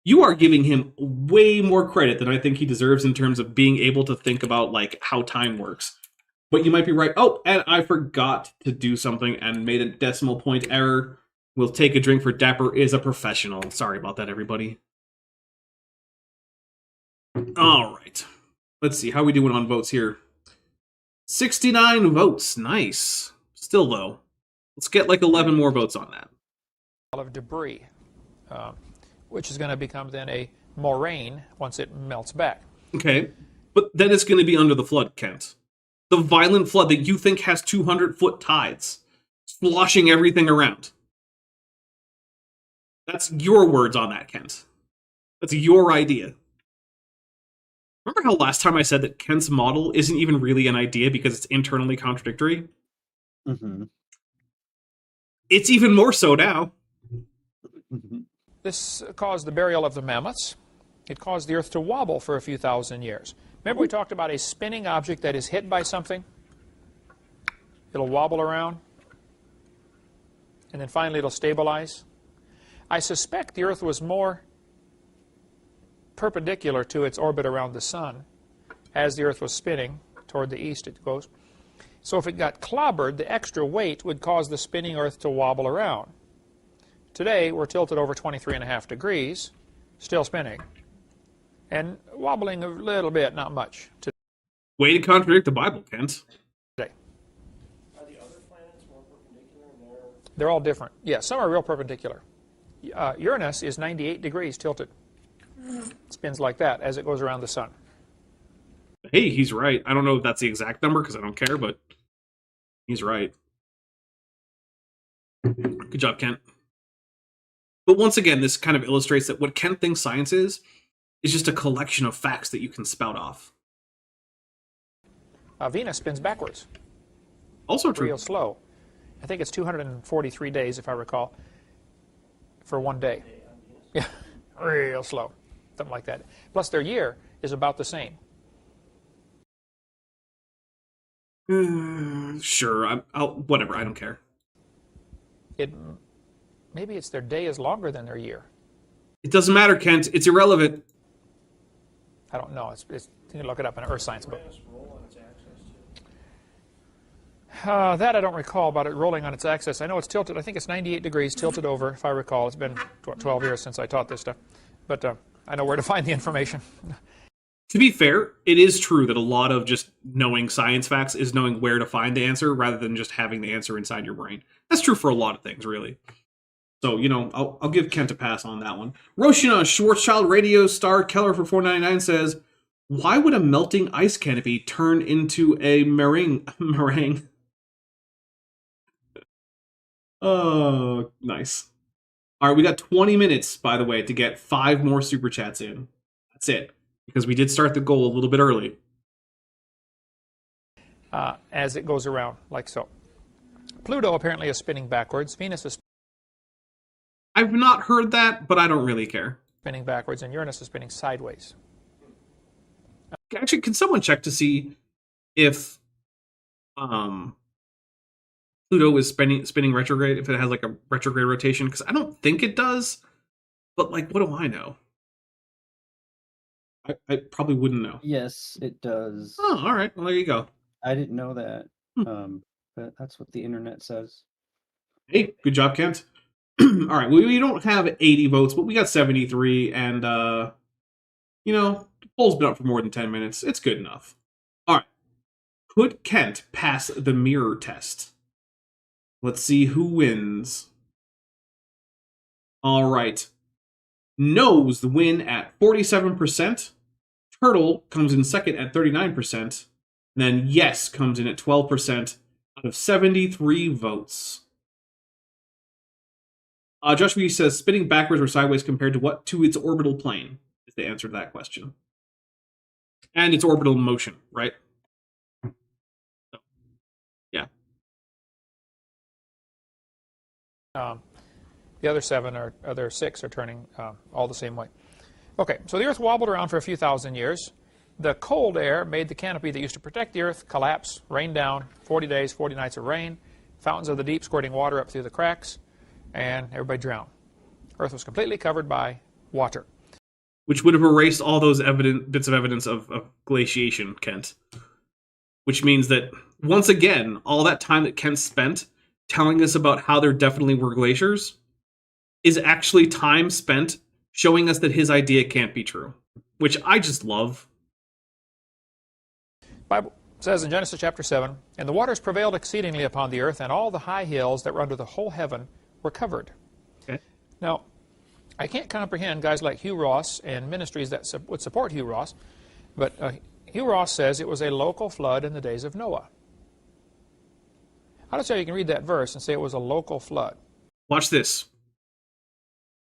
You are giving him way more credit than I think he deserves in terms of being able to think about, like, how time works. But you might be right. Oh, and I forgot to do something and made a decimal point error. We'll take a drink for Dapper is a professional. Sorry about that, everybody. All right. Let's see. How are we doing on votes here? 69 votes. Nice. Still, though, let's get like 11 more votes on that. Of debris, which is going to become then a moraine once it melts back. Okay. But then it's going to be under the flood, Kent. The violent flood that you think has 200-foot tides, sloshing everything around. That's your words on that, Kent. That's your idea. Remember how last time I said that Kent's model isn't even really an idea because it's internally contradictory? Mm-hmm. It's even more so now. This caused the burial of the mammoths. It caused the Earth to wobble for a few thousand years. Remember we talked about a spinning object that is hit by something? It'll wobble around, and then finally it'll stabilize. I suspect the Earth was more perpendicular to its orbit around the Sun as the Earth was spinning. Toward the east it goes. So if it got clobbered, the extra weight would cause the spinning Earth to wobble around. Today, we're tilted over 23.5 degrees, still spinning, and wobbling a little bit, not much. Way to contradict the Bible, Kent. Today. Are the other planets more perpendicular in They're all different. Yeah, some are real perpendicular. Uranus is 98 degrees tilted. It spins like that as it goes around the Sun. Hey, he's right. I don't know if that's the exact number because I don't care, but he's right. Good job, Kent. But once again, this kind of illustrates that what Kent thinks science is just a collection of facts that you can spout off. Venus spins backwards. Also true. Real slow. I think it's 243 days, if I recall, for one day. Yeah, real slow. Something like that. Plus their year is about the same. Sure, whatever, I don't care. Maybe it's their day is longer than their year. It doesn't matter, Kent. It's irrelevant. I don't know. You can look it up in an earth science book. That I don't recall about it rolling on its axis. I know it's tilted. I think it's 98 degrees tilted over, if I recall. It's been 12 years since I taught this stuff. But I know where to find the information. To be fair, it is true that a lot of just knowing science facts is knowing where to find the answer rather than just having the answer inside your brain. That's true for a lot of things, really. So, I'll give Kent a pass on that one. Roshina Schwarzschild Radio Star Keller for $4.99 says, why would a melting ice canopy turn into a meringue? Oh, nice. All right, we got 20 minutes, by the way, to get 5 more super chats in. That's it, because we did start the goal a little bit early. As it goes around, like so. Pluto apparently is spinning backwards. Venus is I've not heard that, but I don't really care. spinning backwards, and Uranus is spinning sideways. Actually, can someone check to see if Pluto is spinning retrograde, if it has like a retrograde rotation? Because I don't think it does, but like, what do I know? I probably wouldn't know. Yes, it does. Oh, all right. Well, there you go. I didn't know that. But that's what the internet says. Hey, good job, Kent. All right, we don't have 80 votes, but we got 73, and the poll's been up for more than 10 minutes. It's good enough. All right. Could Kent pass the mirror test? Let's see who wins. All right. No's the win at 47%. Turtle comes in second at 39%. And then yes comes in at 12% out of 73 votes. Josh B says spinning backwards or sideways compared to what? To its orbital plane is the answer to that question. And its orbital motion, right? So, yeah. The other 6 are turning all the same way. Okay, so the Earth wobbled around for a few thousand years. The cold air made the canopy that used to protect the Earth collapse, rain down, 40 days, 40 nights of rain, fountains of the deep squirting water up through the cracks, and everybody drowned. Earth was completely covered by water. Which would have erased all those bits of evidence of glaciation, Kent. Which means that, once again, all that time that Kent spent telling us about how there definitely were glaciers is actually time spent showing us that his idea can't be true. Which I just love. Bible says in Genesis chapter 7, and the waters prevailed exceedingly upon the earth, and all the high hills that were under the whole heaven were covered. Okay. Now, I can't comprehend guys like Hugh Ross and ministries that would support Hugh Ross, but Hugh Ross says it was a local flood in the days of Noah. How does you can read that verse and say it was a local flood? Watch this.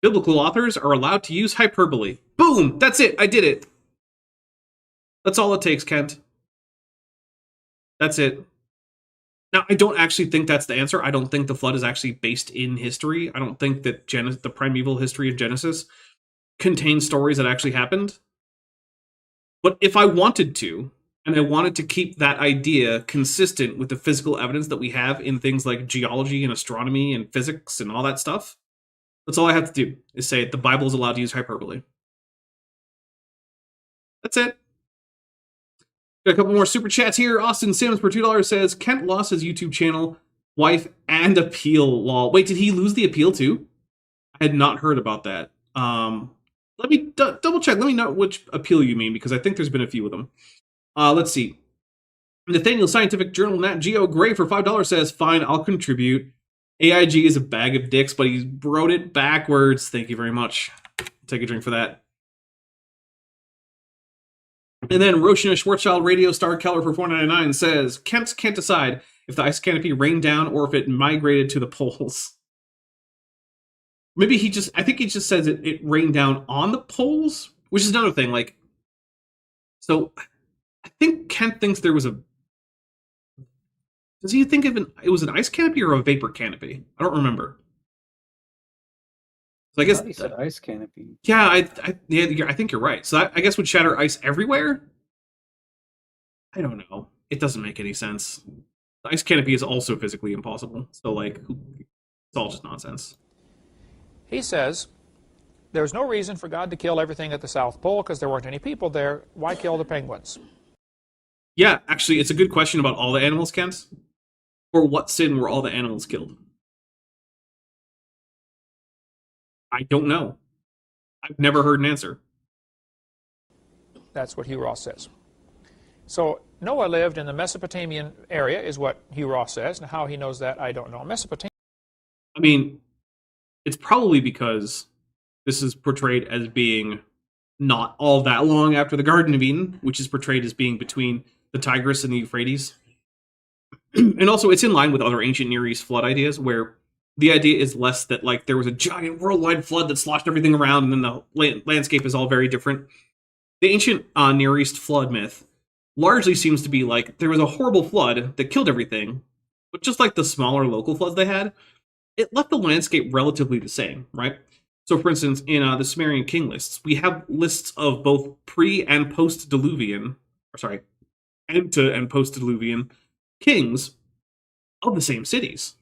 Biblical authors are allowed to use hyperbole. Boom! That's it. I did it. That's all it takes, Kent. That's it. Now, I don't actually think that's the answer. I don't think the flood is actually based in history. I don't think that the primeval history of Genesis contains stories that actually happened. But if I wanted to, and I wanted to keep that idea consistent with the physical evidence that we have in things like geology and astronomy and physics and all that stuff, that's all I have to do, is say the Bible is allowed to use hyperbole. That's it. Got a couple more super chats here. Austin Sims for $2 says, Kent lost his YouTube channel, wife, and appeal. Lol. Wait, did he lose the appeal too? I had not heard about that. Let me double check. Let me know which appeal you mean, because I think there's been a few of them. Let's see. Nathaniel Scientific Journal Nat Geo Gray for $5 says, fine, I'll contribute. AIG is a bag of dicks, but he wrote it backwards. Thank you very much. Take a drink for that. And then Roshina Schwarzschild Radio Star Keller for $4.99 says, Kent can't decide if the ice canopy rained down or if it migrated to the poles. Maybe I think he just says it rained down on the poles, which is another thing. Like, so I think Kent thinks there was does he think it was an ice canopy or a vapor canopy? I don't remember. So I guess He said ice canopy. Yeah, I think you're right. So I guess would shatter ice everywhere? I don't know. It doesn't make any sense. The ice canopy is also physically impossible. So like, it's all just nonsense. He says there's no reason for God to kill everything at the South Pole because there weren't any people there. Why kill the penguins? Yeah, actually, it's a good question about all the animals, Kent. For what sin were all the animals killed? I don't know. I've never heard an answer. That's what Hugh Ross says. So Noah lived in the Mesopotamian area, is what Hugh Ross says. And how he knows that, I don't know. Mesopotamia. I mean, It's probably because this is portrayed as being not all that long after the Garden of Eden, which is portrayed as being between the Tigris and the Euphrates. And also, it's in line with other ancient Near East flood ideas, where the idea is less that like there was a giant worldwide flood that sloshed everything around, and then the landscape is all very different. The ancient Near East flood myth largely seems to be like there was a horrible flood that killed everything, but just like the smaller local floods they had, it left the landscape relatively the same, right? So, for instance, in the Sumerian king lists, we have lists of both pre- and post-Diluvian, and post-Diluvian kings of the same cities.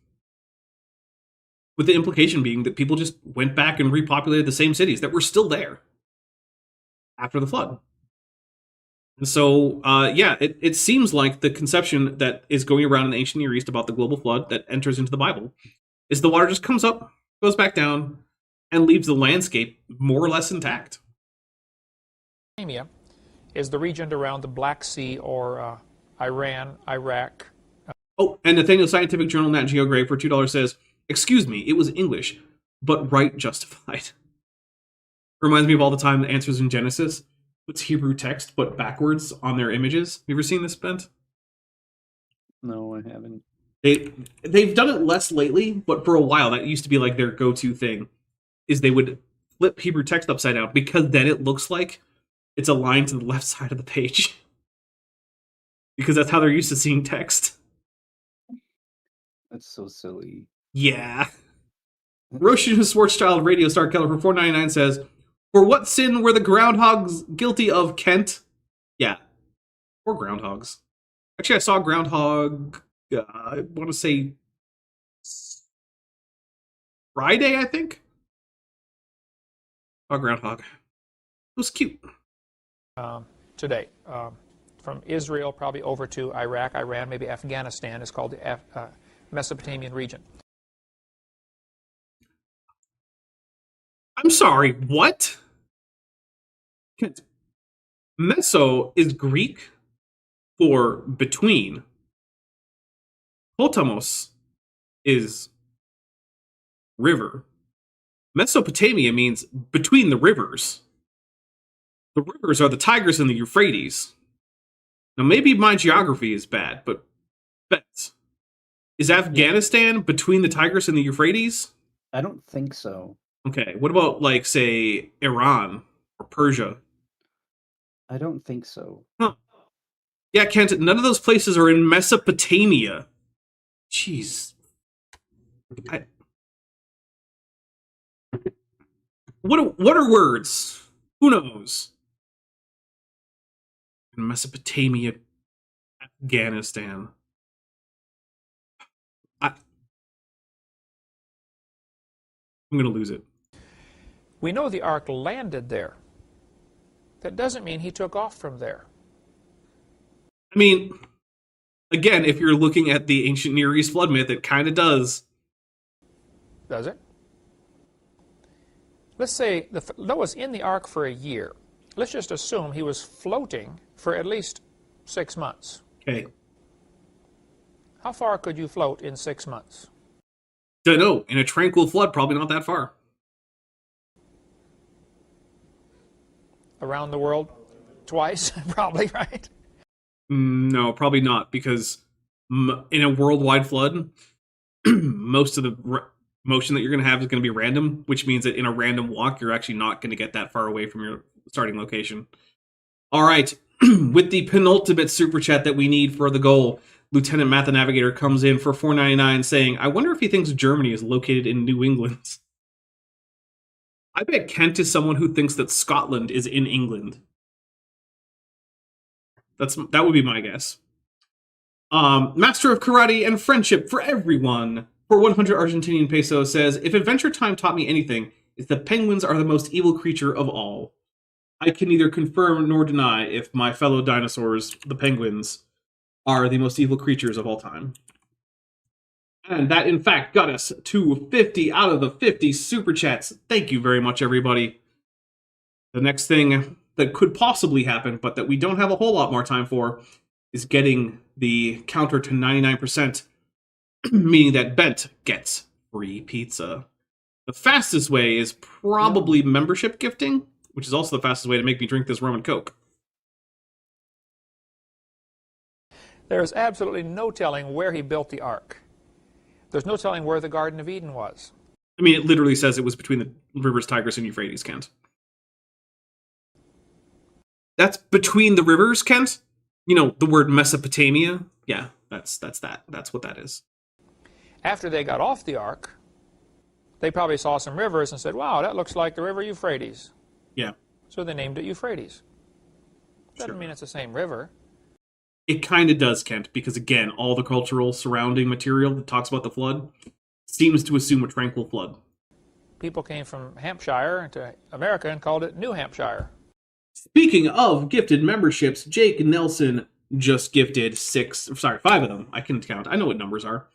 With the implication being that people just went back and repopulated the same cities that were still there after the flood. And so, it seems like the conception that is going around in the ancient Near East about the global flood that enters into the Bible is the water just comes up, goes back down, and leaves the landscape more or less intact. Mesopotamia is the region around the Black Sea or Iran, Iraq. Oh, and Nathaniel Scientific Journal Nat Geo Grey for $2 says, "Excuse me, it was English, but right justified." Reminds me of all the time the answers in Genesis puts Hebrew text but backwards on their images. You ever seen this, Bent? No, I haven't. They've done it less lately, but for a while that used to be like their go-to thing, is they would flip Hebrew text upside down because then it looks like it's aligned to the left side of the page. Because that's how they're used to seeing text. That's so silly. Yeah. Roshan Schwarzschild Radio Star Keller for $4.99 says, "For what sin were the groundhogs guilty of, Kent?" Yeah. Or groundhogs. Actually, I saw groundhog, I want to say Friday, I think. Oh, groundhog. It was cute. Today. From Israel probably over to Iraq, Iran, maybe Afghanistan is called the Mesopotamian region. I'm sorry, what? Meso is Greek for between. Potamos is river. Mesopotamia means between the rivers. The rivers are the Tigris and the Euphrates. Now, maybe my geography is bad, but is Afghanistan between the Tigris and the Euphrates? I don't think so. Okay, what about, like, say, Iran or Persia? I don't think so. Huh. Yeah, Kent, none of those places are in Mesopotamia. Jeez. What are words? Who knows? Mesopotamia, Afghanistan. I'm going to lose it. We know the ark landed there. That doesn't mean he took off from there. I mean, again, if you're looking at the ancient Near East flood myth, it kind of does. Does it? Let's say Noah's in the ark for a year. Let's just assume he was floating for at least 6 months. Okay. How far could you float in 6 months? Don't know. In a tranquil flood, probably not that far. Around the world twice, probably, right? No, probably not, because in a worldwide flood, most of the motion that you're going to have is going to be random, which means that in a random walk, you're actually not going to get that far away from your starting location. All right, with the penultimate super chat that we need for the goal, Lieutenant Math the Navigator comes in for $4.99 saying, "I wonder if he thinks Germany is located in New England." I bet Kent is someone who thinks that Scotland is in England. That would be my guess. Master of Karate and Friendship for Everyone for 100 Argentinian pesos says, "If Adventure Time taught me anything, it's that penguins are the most evil creature of all. I can neither confirm nor deny if my fellow dinosaurs, the penguins, are the most evil creatures of all time." And that, in fact, got us to 50 out of the 50 super chats. Thank you very much, everybody. The next thing that could possibly happen, but that we don't have a whole lot more time for, is getting the counter to 99%, meaning that Bent gets free pizza. The fastest way is probably membership gifting, which is also the fastest way to make me drink this rum and coke. There is absolutely no telling where he built the ark. There's no telling where the Garden of Eden was. I mean, it literally says it was between the rivers Tigris and Euphrates, Kent. That's between the rivers, Kent? You know, the word Mesopotamia? Yeah, that's that. That's what that is. After they got off the ark, they probably saw some rivers and said, wow, that looks like the river Euphrates. Yeah. So they named it Euphrates. Doesn't mean it's the same river. It kind of does, Kent, because again, all the cultural surrounding material that talks about the flood seems to assume a tranquil flood. People came from Hampshire to America and called it New Hampshire. Speaking of gifted memberships, Jake Nelson just gifted 5 of them. I can count. I know what numbers are.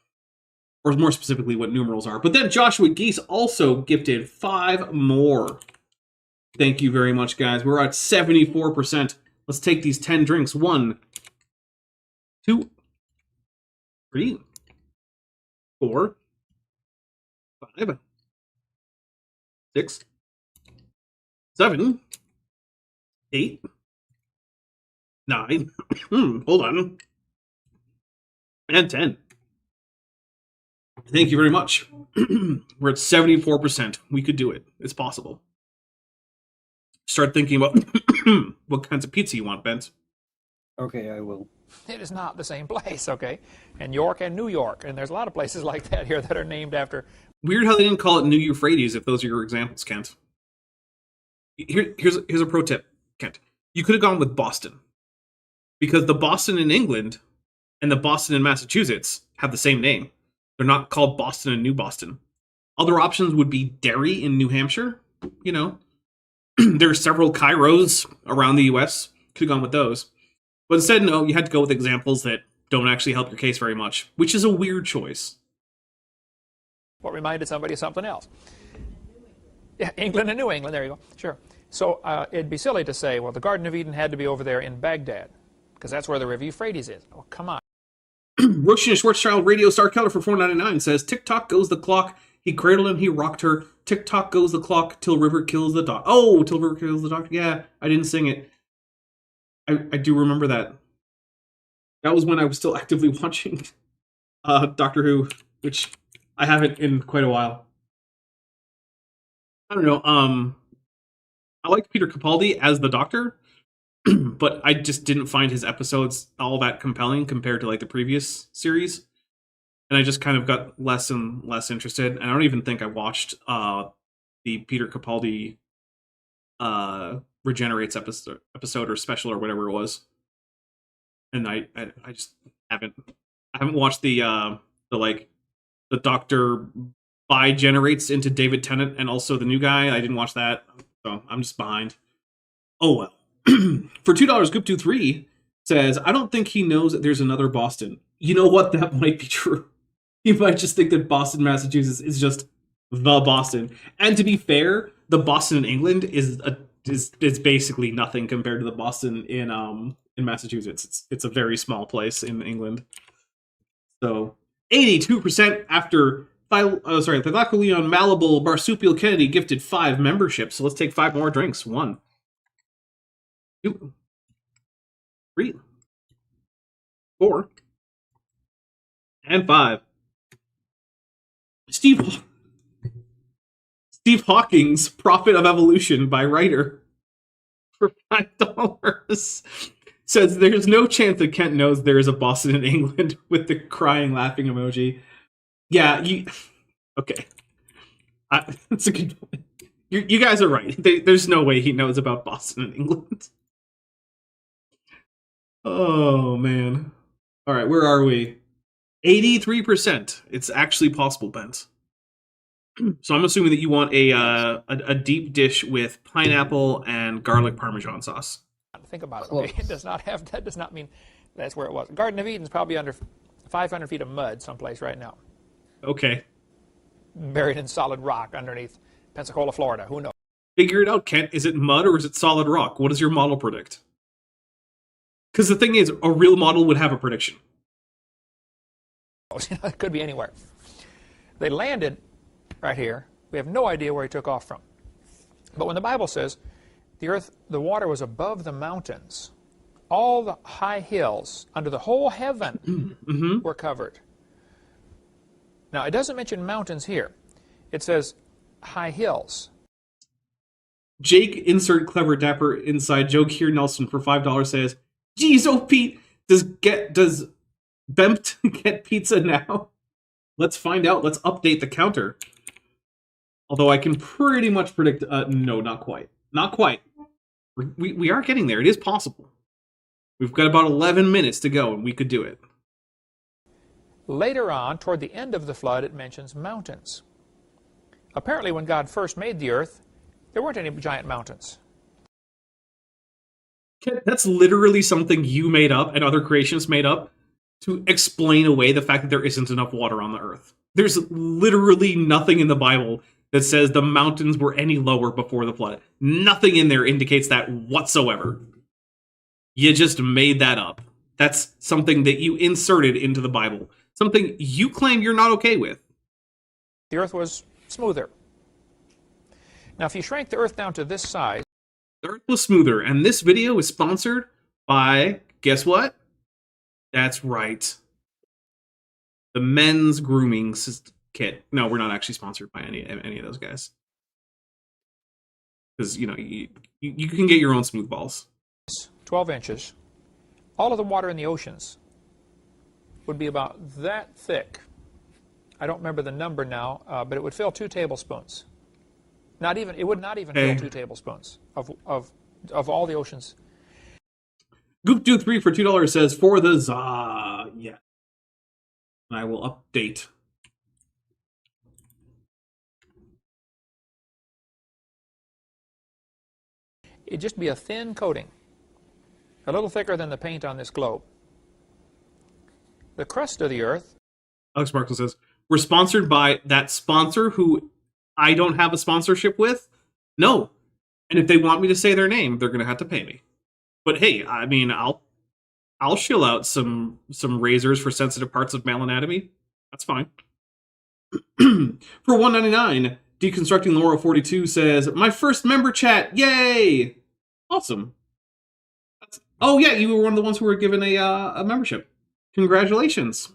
Or more specifically, what numerals are. But then Joshua Geese also gifted 5 more. Thank you very much, guys. We're at 74%. Let's take these 10 drinks. 1, 2, 3, 4, 5, 6, 7, 8, 9, hold on, and 10. Thank you very much. We're at 74%. We could do it. It's possible. Start thinking about what kinds of pizza you want, Bent. Okay, I will. It is not the same place, okay? And York and New York, and there's a lot of places like that here that are named after. Weird how they didn't call it New Euphrates if those are your examples, Kent. Here's a pro tip, Kent. You could have gone with Boston. Because the Boston in England and the Boston in Massachusetts have the same name. They're not called Boston and New Boston. Other options would be Derry in New Hampshire. You know, there are several Cairos around the U.S. Could have gone with those. But instead, no, you had to go with examples that don't actually help your case very much, which is a weird choice. What reminded somebody of something else. Yeah, England and New England, there you go. Sure. So it'd be silly to say, well, the Garden of Eden had to be over there in Baghdad, because that's where the river Euphrates is. Oh, come on. Roshan Schwarzschild Radio Star Keller for $4.99 says, tick-tock goes the clock, he cradled and he rocked her, tick-tock goes the clock, till river kills the dog. Oh, till river kills the dog. Yeah, I didn't sing it. I do remember that. That was when I was still actively watching Doctor Who, which I haven't in quite a while. I don't know, I like Peter Capaldi as the Doctor, but I just didn't find his episodes all that compelling compared to like the previous series. And I just kind of got less and less interested. And I don't even think I watched the Peter Capaldi Regenerates episode or special or whatever it was. And I just haven't watched the Doctor bi-generates into David Tennant and also the new guy. I didn't watch that. So I'm just behind. Oh well. For $2, Goop23 says, I don't think he knows that there's another Boston. You know what? That might be true. He might just think that Boston, Massachusetts is just the Boston. And to be fair, the Boston in England is basically nothing compared to the Boston in Massachusetts. It's a very small place in England. So 82% after Thylaco Leon Malleable Marsupial Kennedy gifted 5 memberships. So let's take 5 more drinks. 1, 2, 3, 4, and 5. Steve Hawking's Prophet of Evolution by Writer for $5 says there's no chance that Kent knows there is a Boston in England with the crying laughing emoji. Yeah, okay. That's a good point. You guys are right. There's no way he knows about Boston in England. Oh, man. All right, where are we? 83%. It's actually possible, Bent. So I'm assuming that you want a deep dish with pineapple and garlic Parmesan sauce. Think about it. Okay? That does not mean that's where it was. Garden of Eden's probably under 500 feet of mud someplace right now. Okay. Buried in solid rock underneath Pensacola, Florida. Who knows? Figure it out, Kent. Is it mud or is it solid rock? What does your model predict? Because the thing is, a real model would have a prediction. It could be anywhere. They landed right here, We have no idea where he took off from. But when the Bible says the water was above the mountains, all the high hills under the whole heaven were covered. Now, it doesn't mention mountains here. It says high hills. Jake, insert clever dapper inside joke here. Nelson for $5 says, "Geez, oh Pete, does Bempt get pizza now?" Let's find out. Let's update the counter. Although I can pretty much predict, no, not quite. Not quite. We are getting there. It is possible. We've got about 11 minutes to go, and we could do it. Later on, toward the end of the flood, it mentions mountains. Apparently, when God first made the earth, there weren't any giant mountains. That's literally something you made up and other creationists made up to explain away the fact that there isn't enough water on the earth. There's literally nothing in the Bible that says the mountains were any lower before the flood. Nothing in there indicates that whatsoever. You just made that up. That's something that you inserted into the Bible. Something you claim you're not okay with. The earth was smoother. Now, if you shrank the earth down to this size, The earth was smoother, and this video is sponsored by, guess what? That's right. The men's grooming kit. No, we're not actually sponsored by any of those guys. Because, you know, you can get your own smooth balls. 12 inches, all of the water in the oceans would be about that thick. I don't remember the number now, but it would fill 2 tablespoons. It would not even fill 2 tablespoons of all the oceans. Goop23 for $2 says, for the za. Yeah. And I will update. It'd just be a thin coating, a little thicker than the paint on this globe. The crust of the earth. Alex Markle says, we're sponsored by that sponsor who I don't have a sponsorship with? No. And if they want me to say their name, they're going to have to pay me. But hey, I mean, I'll shill out some razors for sensitive parts of male anatomy. That's fine. For $1.99, Deconstructing Laura 42 says, my first member chat, yay! Awesome. Oh yeah, you were one of the ones who were given a membership. Congratulations.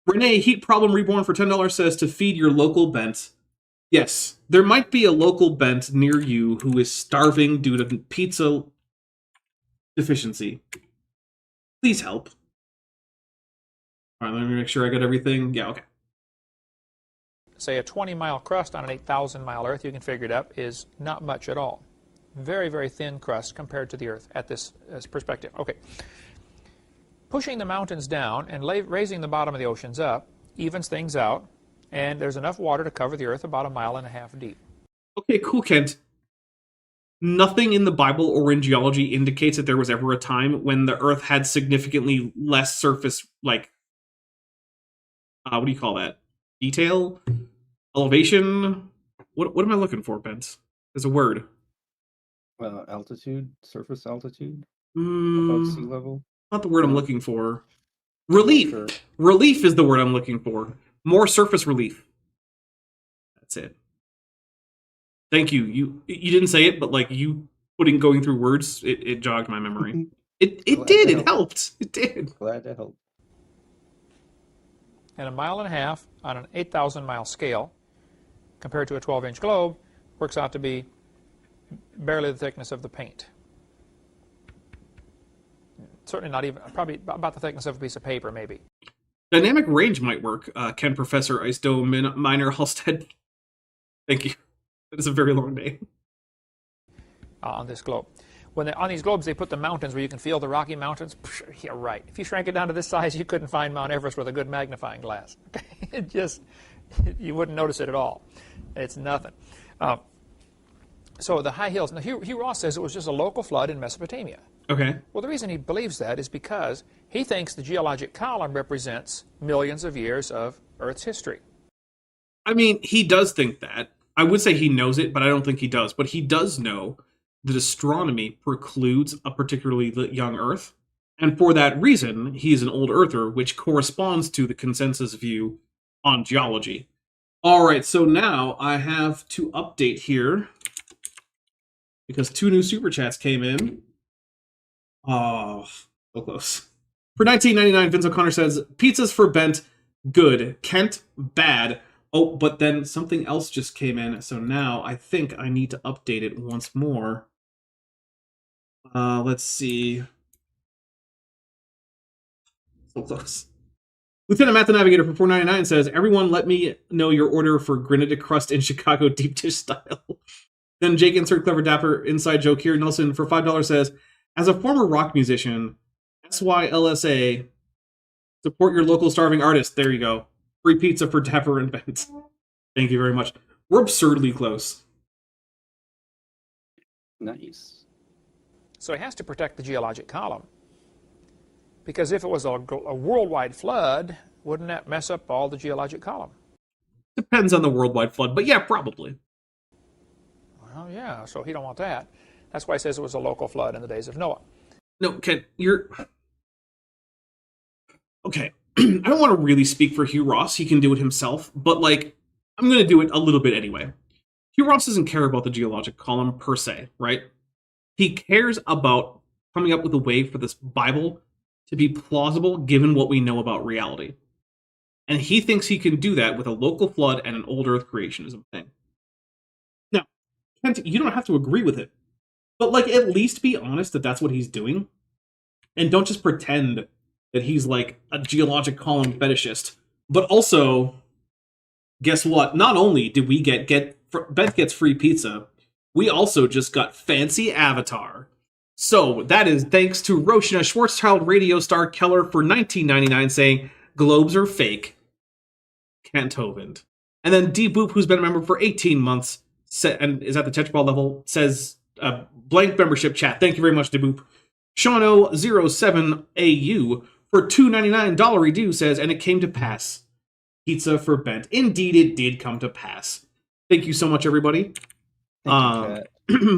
Renee, Heat Problem Reborn for $10 says to feed your local bent. Yes, there might be a local bent near you who is starving due to pizza deficiency. Please help. All right, let me make sure I got everything. Yeah, okay. Say a 20-mile crust on an 8,000-mile Earth, you can figure it up, is not much at all. Very, very thin crust compared to the Earth at this perspective. Okay. Pushing the mountains down and raising the bottom of the oceans up evens things out, and there's enough water to cover the Earth about 1.5 miles deep. Okay, cool, Kent. Nothing in the Bible or in geology indicates that there was ever a time when the Earth had significantly less surface, like, what do you call that? Detail? Elevation? What am I looking for, Bent? There's a word. Altitude, surface altitude, above sea level. Not the word I'm looking for. Relief. Sure. Relief is the word I'm looking for. More surface relief. That's it. Thank you. You didn't say it, but like you going through words, it jogged my memory. It did. It helped. It did. Glad to help. And 1.5 miles on an 8,000-mile scale, compared to a 12-inch globe, works out to be barely the thickness of the paint. Certainly not even, probably about the thickness of a piece of paper, maybe. Dynamic range might work. Ken Professor Ice Dome Minor Halstead. Thank you. That is a very long name. On this globe. On these globes, they put the mountains where you can feel the Rocky Mountains. Yeah, right. If you shrank it down to this size, you couldn't find Mount Everest with a good magnifying glass. It just, you wouldn't notice it at all. It's nothing. So the high hills. Now, Hugh Ross says it was just a local flood in Mesopotamia. Okay. Well, the reason he believes that is because he thinks the geologic column represents millions of years of Earth's history. I mean, he does think that. I would say he knows it, but I don't think he does. But he does know that astronomy precludes a particularly young Earth. And for that reason, he's an old Earther, which corresponds to the consensus view on geology. All right, so now I have to update here because 2 new super chats came in. Oh, so close. For $19.99, Vince O'Connor says, pizzas for Bent, good. Kent, bad. Oh, but then something else just came in, so now I think I need to update it once more. Let's see. So close. Lieutenant Matt the Navigator for $4.99 says, everyone let me know your order for grenadine crust in Chicago deep dish style. Then Jake insert clever dapper inside joke here. Nelson for $5 says, as a former rock musician, SYLSA, support your local starving artist. There you go. Free pizza for Dapper and Bent. Thank you very much. We're absurdly close. Nice. So he has to protect the geologic column. Because if it was a worldwide flood, wouldn't that mess up all the geologic column? Depends on the worldwide flood, but yeah, probably. Well, yeah, so he don't want that. That's why he says it was a local flood in the days of Noah. No, Ken, you're... Okay, I don't want to really speak for Hugh Ross. He can do it himself, but, like, I'm going to do it a little bit anyway. Hugh Ross doesn't care about the geologic column per se, right? He cares about coming up with a way for this Bible to be plausible given what we know about reality. And he thinks he can do that with a local flood and an old earth creationism thing. Now, Kent, you don't have to agree with it, but, like, at least be honest that that's what he's doing. And don't just pretend that he's, like, a geologic column fetishist. But also, guess what? Not only did we Beth gets free pizza, we also just got fancy avatar. So, that is thanks to Roshna Schwarzschild radio star Keller for $19.99 saying, globes are fake. Kent Hovind. And then D Boop, who's been a member for 18 months, and is at the Tetris Ball level, says, blank membership chat. Thank you very much, D Boop. Shano07AU for $2.99 redo says, and it came to pass. Pizza for Bent. Indeed, it did come to pass. Thank you so much, everybody. Thank you, Kat.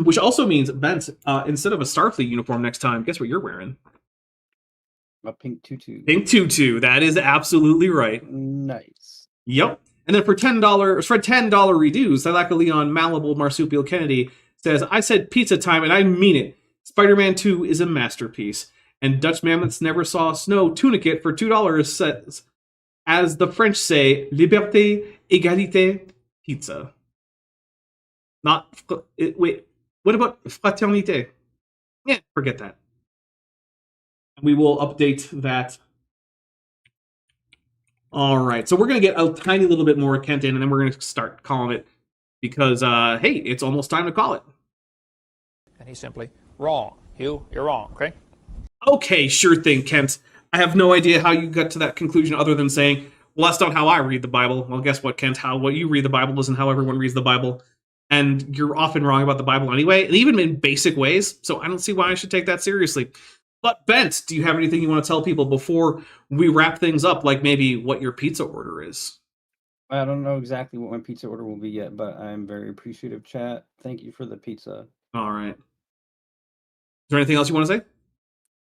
Which also means, Bent, instead of a Starfleet uniform next time, guess what you're wearing? A pink tutu. Pink tutu. That is absolutely right. Nice. Yep. And then for $10 reduce, Salaka Leon Malibu Marsupial Kennedy says, I said pizza time and I mean it. Spider-Man 2 is a masterpiece. And Dutch Mammoths Never Saw Snow Tunicate for $2 says, as the French say, liberté, égalité, pizza. Not, wait, what about fraternité? Yeah, forget that. We will update that. All right, so we're going to get a tiny little bit more Kent in, and then we're going to start calling it because, hey, it's almost time to call it. And he's simply wrong. Hugh, you're wrong, okay? Okay, sure thing, Kent. I have no idea how you got to that conclusion other than saying, well, that's not how I read the Bible. Well, guess what, Kent? What you read the Bible isn't how everyone reads the Bible. And you're often wrong about the Bible anyway, and even in basic ways, so I don't see why I should take that seriously. But, Bent, do you have anything you want to tell people before we wrap things up, like maybe what your pizza order is? I don't know exactly what my pizza order will be yet, but I'm very appreciative, chat. Thank you for the pizza. All right. Is there anything else you want to say?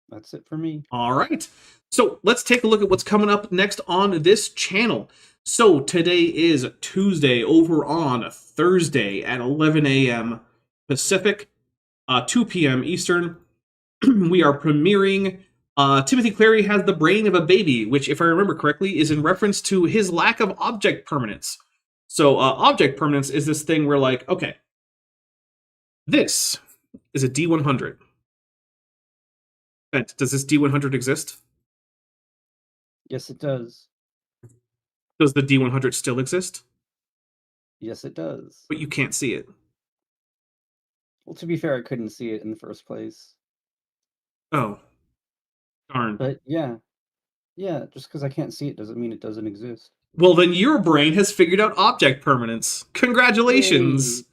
That's it for me. All right. So let's take a look at what's coming up next on this channel. So today is Tuesday. Over on Thursday at 11 a.m. Pacific, 2 p.m. Eastern, we are premiering Timothy Clary Has the Brain of a Baby, which, if I remember correctly, is in reference to his lack of object permanence. So object permanence is this thing where, like, okay, this is a D100. Bent, does this D100 exist? Yes, it does. Does the D100 still exist? Yes, it does. But you can't see it. Well, to be fair, I couldn't see it in the first place. Oh. Darn. But yeah. Yeah, just because I can't see it doesn't mean it doesn't exist. Well, then your brain has figured out object permanence. Congratulations! Yay.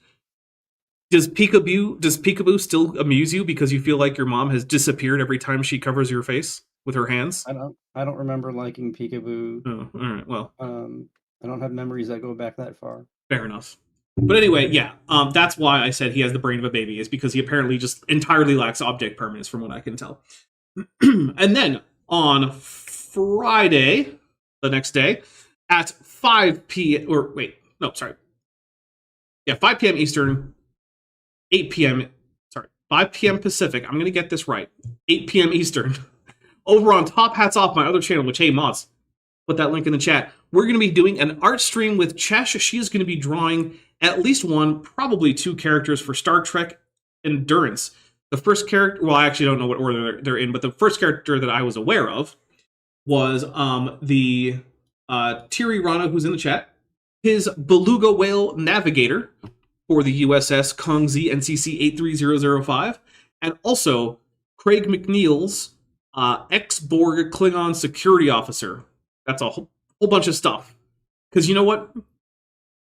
Does Peekaboo still amuse you because you feel like your mom has disappeared every time she covers your face with her hands? I don't remember liking Peekaboo. Oh, all right. Well, I don't have memories that go back that far. fair enough. But anyway, yeah, that's why I said he has the brain of a baby, is because he apparently just entirely lacks object permanence, from what I can tell. And then on Friday, the next day, at 5 p.m. or wait, no, sorry. Yeah, 5 p.m. Eastern, 8 p.m. Sorry, 5 p.m. Pacific. I'm going to get this right. 8 p.m. Eastern. Over on Top Hats Off, my other channel, which, hey, mods, put that link in the chat. We're going to be doing an art stream with Chesh. She is going to be drawing at least one, probably two characters for Star Trek Endurance. The first character, well, I actually don't know what order they're in, but the first character that I was aware of was the Tiri Rana, who's in the chat, his Beluga Whale Navigator for the USS Kongzi NCC 83005, and also Craig McNeil's ex-Borg Klingon security officer. That's a whole bunch of stuff. Because you know what?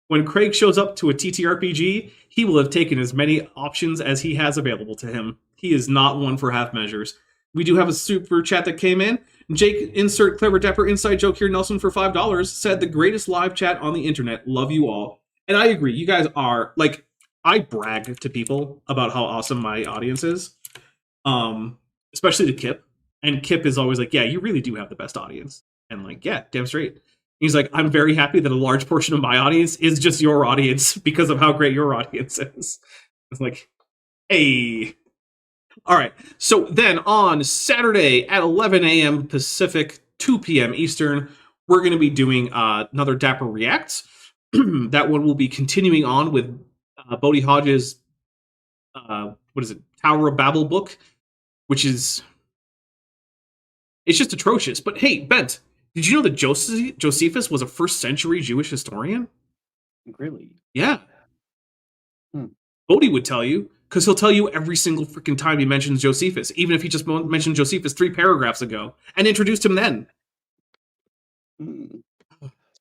When Craig shows up to a TTRPG, he will have taken as many options as he has available to him. He is not one for half measures. We do have a super chat that came in. Jake, insert clever dapper inside joke here, Nelson, for $5, said the greatest live chat on the internet. Love you all. And I agree. You guys are, like, I brag to people about how awesome my audience is. Especially to Kip. And Kip is always like, yeah, you really do have the best audience. And like, yeah, damn straight. He's like, I'm very happy that a large portion of my audience is just your audience because of how great your audience is. It's like, hey. All right. So then on Saturday at 11 a.m. Pacific, 2 p.m. Eastern, we're going to be doing another Dapper Reacts. That one will be continuing on with Bodhi Hodge's, Tower of Babel book, which is, it's just atrocious. But hey, Bent, did you know that Josephus was a first century Jewish historian? Really? Yeah. Bodhi would tell you, because he'll tell you every single freaking time he mentions Josephus, even if he just mentioned Josephus 3 paragraphs ago and introduced him then.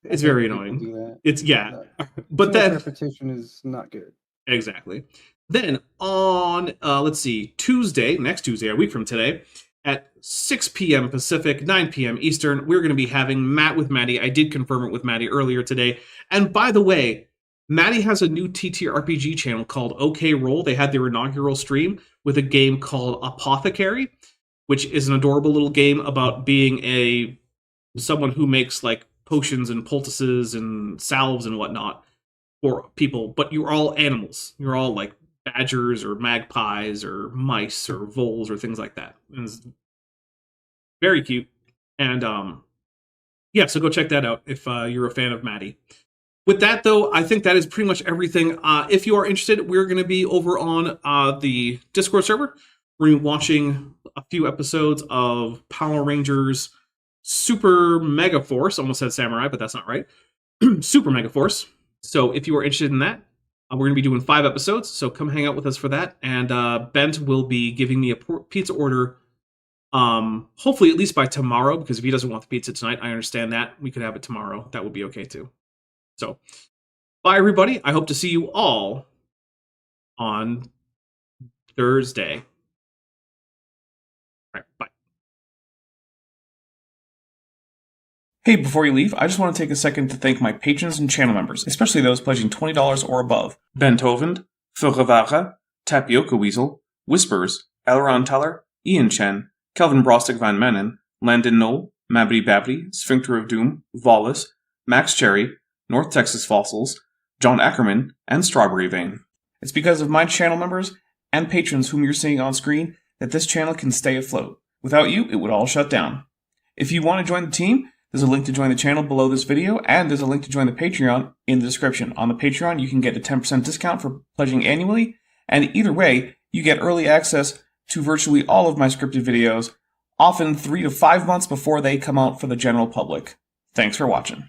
It's very annoying. It's, yeah. But then repetition is not good. Exactly. Then on, let's see, Tuesday, next Tuesday, a week from today, at 6 p.m. Pacific, 9 p.m. Eastern, we're going to be having Matt with Maddie. I did confirm it with Maddie earlier today. And by the way, Maddie has a new TTRPG channel called OK Roll. They had their inaugural stream with a game called Apothecary, which is an adorable little game about being someone who makes like potions and poultices and salves and whatnot for people, but you're all animals. You're all like badgers or magpies or mice or voles or things like that. And it's very cute. And yeah, so go check that out if you're a fan of Maddie. With that, though, I think that is pretty much everything. If you are interested, we're going to be over on the Discord server. We're going to be watching a few episodes of Power Rangers Super Mega Force. Almost said Samurai, but that's not right. Super Mega Force. So if you are interested in that, we're going to be doing 5 episodes. So come hang out with us for that. And Bent will be giving me a pizza order, hopefully at least by tomorrow, because if he doesn't want the pizza tonight, I understand that. We could have it tomorrow. That would be okay too. So, bye everybody. I hope to see you all on Thursday. All right, bye. Hey, before you leave, I just want to take a second to thank my patrons and channel members, especially those pledging $20 or above. Ben Hovind, Furevara, Tapioca Weasel, Whispers, Elron Teller, Ian Chen, Kelvin Brostic Van Manen, Landon Knoll, Mabbity Babbity, Sphincter of Doom, Vollus, Max Cherry, North Texas Fossils, John Ackerman, and Strawberry Vein. It's because of my channel members and patrons whom you're seeing on screen that this channel can stay afloat. Without you, it would all shut down. If you want to join the team, there's a link to join the channel below this video, and there's a link to join the Patreon in the description. On the Patreon, you can get a 10% discount for pledging annually, and either way, you get early access to virtually all of my scripted videos, often 3 to 5 months before they come out for the general public. Thanks for watching.